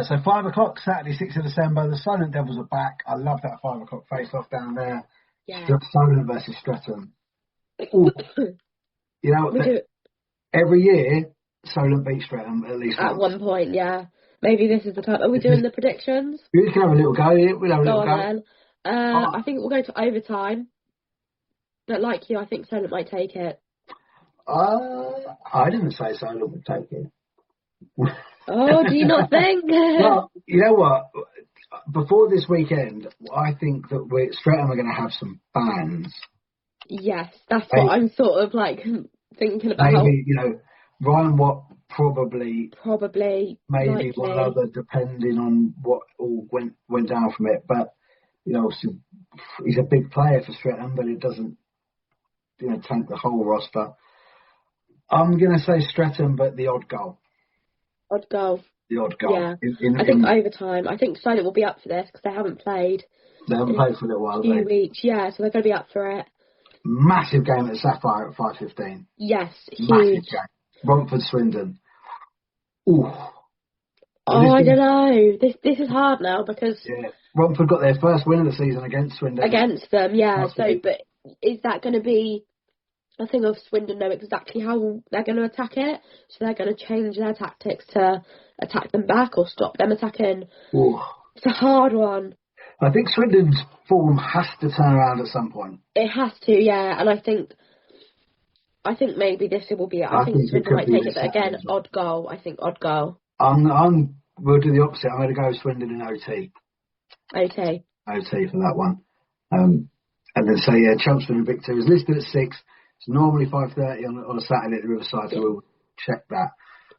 S6: So 5 o'clock, Saturday 6th of December, the Solent Devils are back. I love that 5 o'clock face-off down there.
S7: Yeah.
S6: Solent versus Stretton. You know, every year, Solent beat Streatham at least
S7: at
S6: once.
S7: one point, yeah. Maybe this is the time. Are we doing the predictions?
S6: We can have a little go. Yeah, we'll have a little
S7: Go
S6: go.
S7: on then. I think we'll go to overtime. But like you, I think Solent might take it.
S6: I didn't say Solent would take it.
S7: Oh, do you not think?
S6: Well, you know what? Before this weekend, I think that Streatham are going to have some fans.
S7: Yes, that's what I'm sort of like thinking about.
S6: Maybe, Ryan Watt probably, maybe
S7: likely.
S6: one other, depending on what all went down from it. But, he's a big player for Streatham, but it doesn't, tank the whole roster. I'm going to say Streatham, but the odd goal.
S7: Odd goal.
S6: The odd goal.
S7: Yeah. I think overtime. I think Solent will be up for this because they haven't played.
S6: They haven't played for a little while,
S7: a few weeks. Yeah, so they're going to be up for it.
S6: Massive game at Sapphire at 5:15.
S7: Yes, huge.
S6: Massive game. Romford Swindon. Ooh.
S7: I don't know. This is hard now because
S6: Romford got their first win of the season against Swindon.
S7: Against them, yeah. But is that going to be a thing of Swindon know exactly how they're going to attack it? So they're going to change their tactics to attack them back or stop them attacking.
S6: Ooh.
S7: It's a hard one.
S6: I think Swindon's form has to turn around at some point.
S7: It has to, yeah. And I think maybe this will be it. I think Swindon might take it, but again, odd goal. I think odd goal.
S6: We'll do the opposite. I'm going to go Swindon in OT.
S7: OT
S6: for that one. And then say, Chelmsford and Victor is listed at 6. It's normally 5:30 on a Saturday at the Riverside, so we'll check that.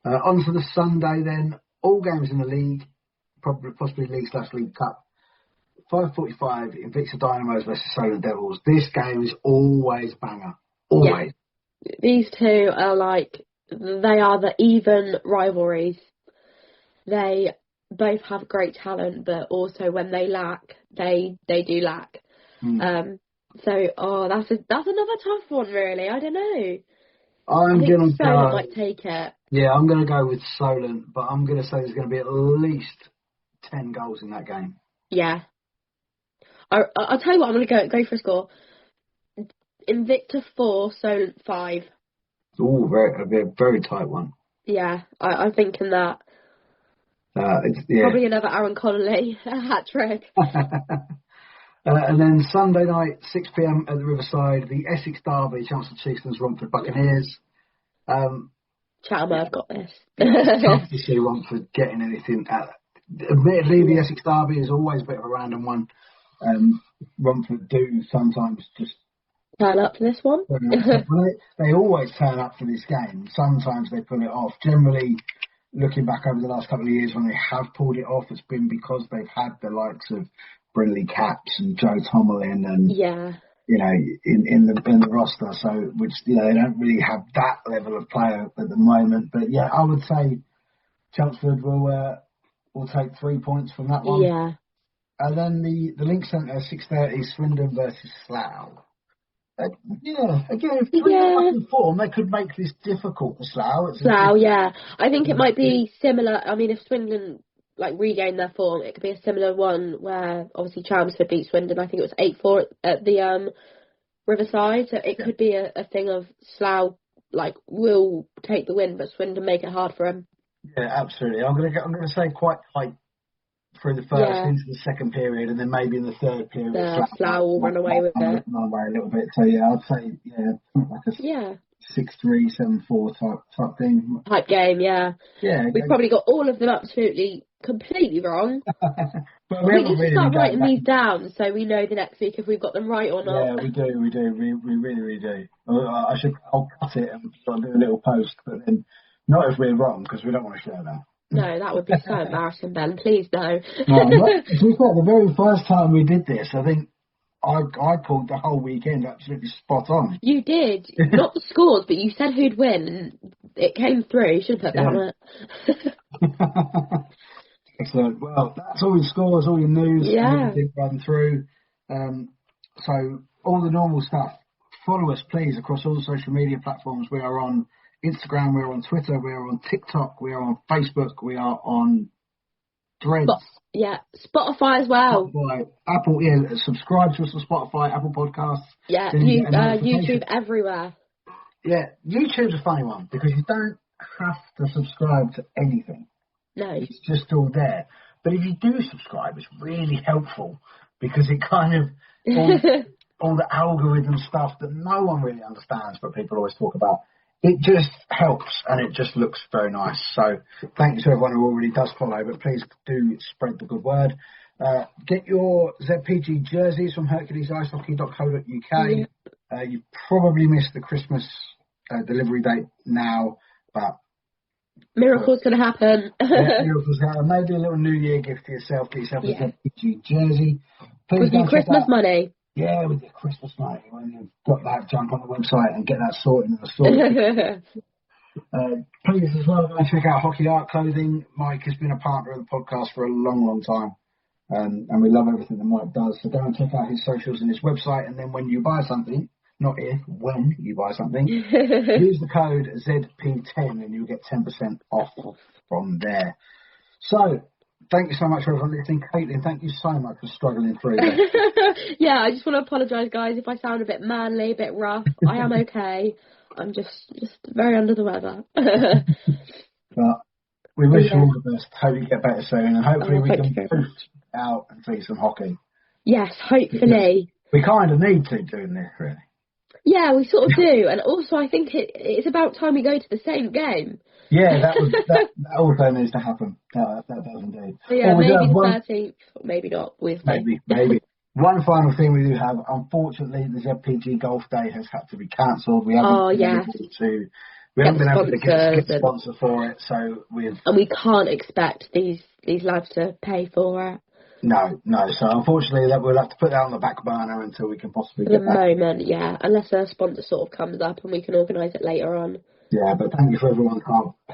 S6: On to the Sunday then. All games in the league, possibly League/League Cup. 5:45 Invicta Dynamos versus Solent Devils. This game is always banger. Always.
S7: Yeah. These two are they are the even rivalries. They both have great talent, but also when they lack, they do lack. So, that's another tough one, really. I don't know. I think Solent might take it.
S6: Yeah, I'm going to go with Solent, but I'm going to say there's going to be at least 10 goals in that game.
S7: Yeah. I'll tell you what, I'm going to go for a score. Invicta 4, Solent 5.
S6: Ooh, a very tight one.
S7: Yeah, I'm thinking that. Probably another Aaron Connolly hat-trick.
S6: And then Sunday night, 6 p.m. at the Riverside, the Essex Derby, Chelmsford Chieftains, Romford Buccaneers.
S7: Chatham have got this.
S6: It's tough to see Romford getting anything. Admittedly, the Essex Derby is always a bit of a random one. Romford do sometimes just
S7: turn up for this one.
S6: They always turn up for this game. Sometimes they pull it off. Generally, looking back over the last couple of years when they have pulled it off, it's been because they've had the likes of Brindley Caps and Joe Tomlin and in the roster. So which they don't really have that level of player at the moment. But I would say Chelmsford will take 3 points from that one.
S7: Yeah.
S6: And then the Link Centre, 6:30, Swindon versus Slough. Again, if Swindon up in form, they could make this difficult for Slough.
S7: I think it might be similar. I mean, if Swindon regain their form, it could be a similar one where obviously Chelmsford beat Swindon. I think it was 8-4 at the Riverside. So it could be a thing of Slough will take the win, but Swindon make it hard for them.
S6: Yeah, absolutely. I'm gonna say quite tight through the first into the second period, and then maybe in the third period,
S7: Slough will run away with it.
S6: Run away a little bit. So I'd say like a 6-3, 7-4 type thing.
S7: Type game, yeah.
S6: Yeah.
S7: We've probably got all of them absolutely completely wrong.
S6: But
S7: we need to start writing these down so we know the next week if we've got them right or not.
S6: Yeah, we do. We really do. I'll cut it and do a little post, but then not if we're wrong because we don't want to share that.
S7: No, that would be so embarrassing, Ben. Please no.
S6: The very first time we did this, I think I called the whole weekend absolutely spot on.
S7: You did. Not the scores, but you said who'd win, and it came through. You should have put that on it.
S6: Excellent. Well, that's all your scores, all your news.
S7: Yeah.
S6: Run through. So all the normal stuff. Follow us, please, across all the social media platforms. We are on Instagram, we are on Twitter, we are on TikTok, we are on Facebook, we are on Threads.
S7: Spotify as well.
S6: Spotify, Apple, subscribe to us on Spotify, Apple Podcasts.
S7: Yeah, YouTube everywhere.
S6: Yeah, YouTube's a funny one because you don't have to subscribe to anything.
S7: No.
S6: It's just all there. But if you do subscribe, it's really helpful because it kind of, all the algorithm stuff that no one really understands, but people always talk about, it just helps and it just looks very nice. So thank you to everyone who already does follow, but please do spread the good word. Get your ZPG jerseys from HerculesIceHockey.co.uk. You've probably missed the Christmas delivery date now, but
S7: miracles going to happen.
S6: Miracles happen. Maybe a little New Year gift to yourself. Get yourself a ZPG jersey. Please
S7: with your Christmas money.
S6: Yeah, with your Christmas money. When you've got that, jump on the website and get that sorted in the store. Please as well, go and check out Hockey Art Clothing. Mike has been a partner of the podcast for a long, long time. And we love everything that Mike does. So go and check out his socials and his website. And then when you buy something, not if, when you buy something, use the code ZP10 and you'll get 10% off from there. So, thank you so much for everyone listening. Katelin, thank you so much for struggling through that.
S7: Yeah, I just want to apologise, guys, if I sound a bit manly, a bit rough. I am okay. I'm just very under the weather.
S6: But we wish you all the best. Hope you get better soon. And hopefully we can boot out and see some hockey.
S7: Yes, hopefully.
S6: We kind of need to doing this, really.
S7: Yeah, we sort of do. And also, I think it's about time we go to the same game.
S6: Yeah, that also needs to happen. That does indeed.
S7: So yeah, maybe the 13th, maybe not.
S6: Maybe. One final thing we do have, unfortunately, the ZPG Golf Day has had to be cancelled. We haven't been able to get a sponsor for it, so and
S7: we can't expect these lads to pay for it.
S6: No. So unfortunately, we'll have to put that on the back burner until we can possibly get that.
S7: For the moment, yeah, unless a sponsor sort of comes up and we can organise it later on.
S6: Yeah, but thank you for everyone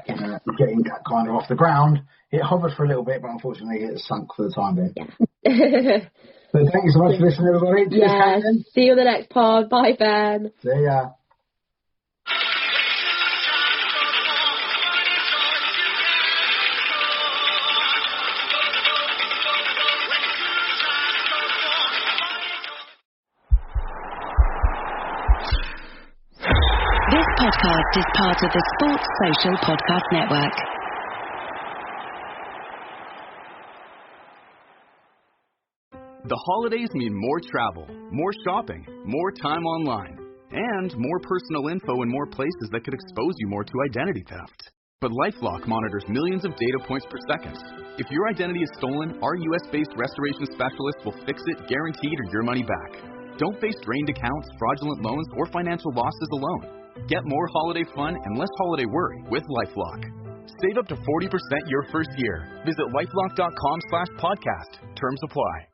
S6: getting that kind of off the ground. It hovered for a little bit, but unfortunately it sunk for the time being.
S7: Yeah.
S6: But thank you so much for listening, everybody.
S7: Yeah, see you on the next pod. Bye, Ben.
S6: See ya.
S8: This podcast is part of the Sports Social Podcast Network.
S9: The holidays mean more travel, more shopping, more time online, and more personal info in more places that could expose you more to identity theft. But LifeLock monitors millions of data points per second. If your identity is stolen, our US-based restoration specialist will fix it, guaranteed, or your money back. Don't face drained accounts, fraudulent loans, or financial losses alone. Get more holiday fun and less holiday worry with LifeLock. Save up to 40% your first year. Visit LifeLock.com/podcast. Terms apply.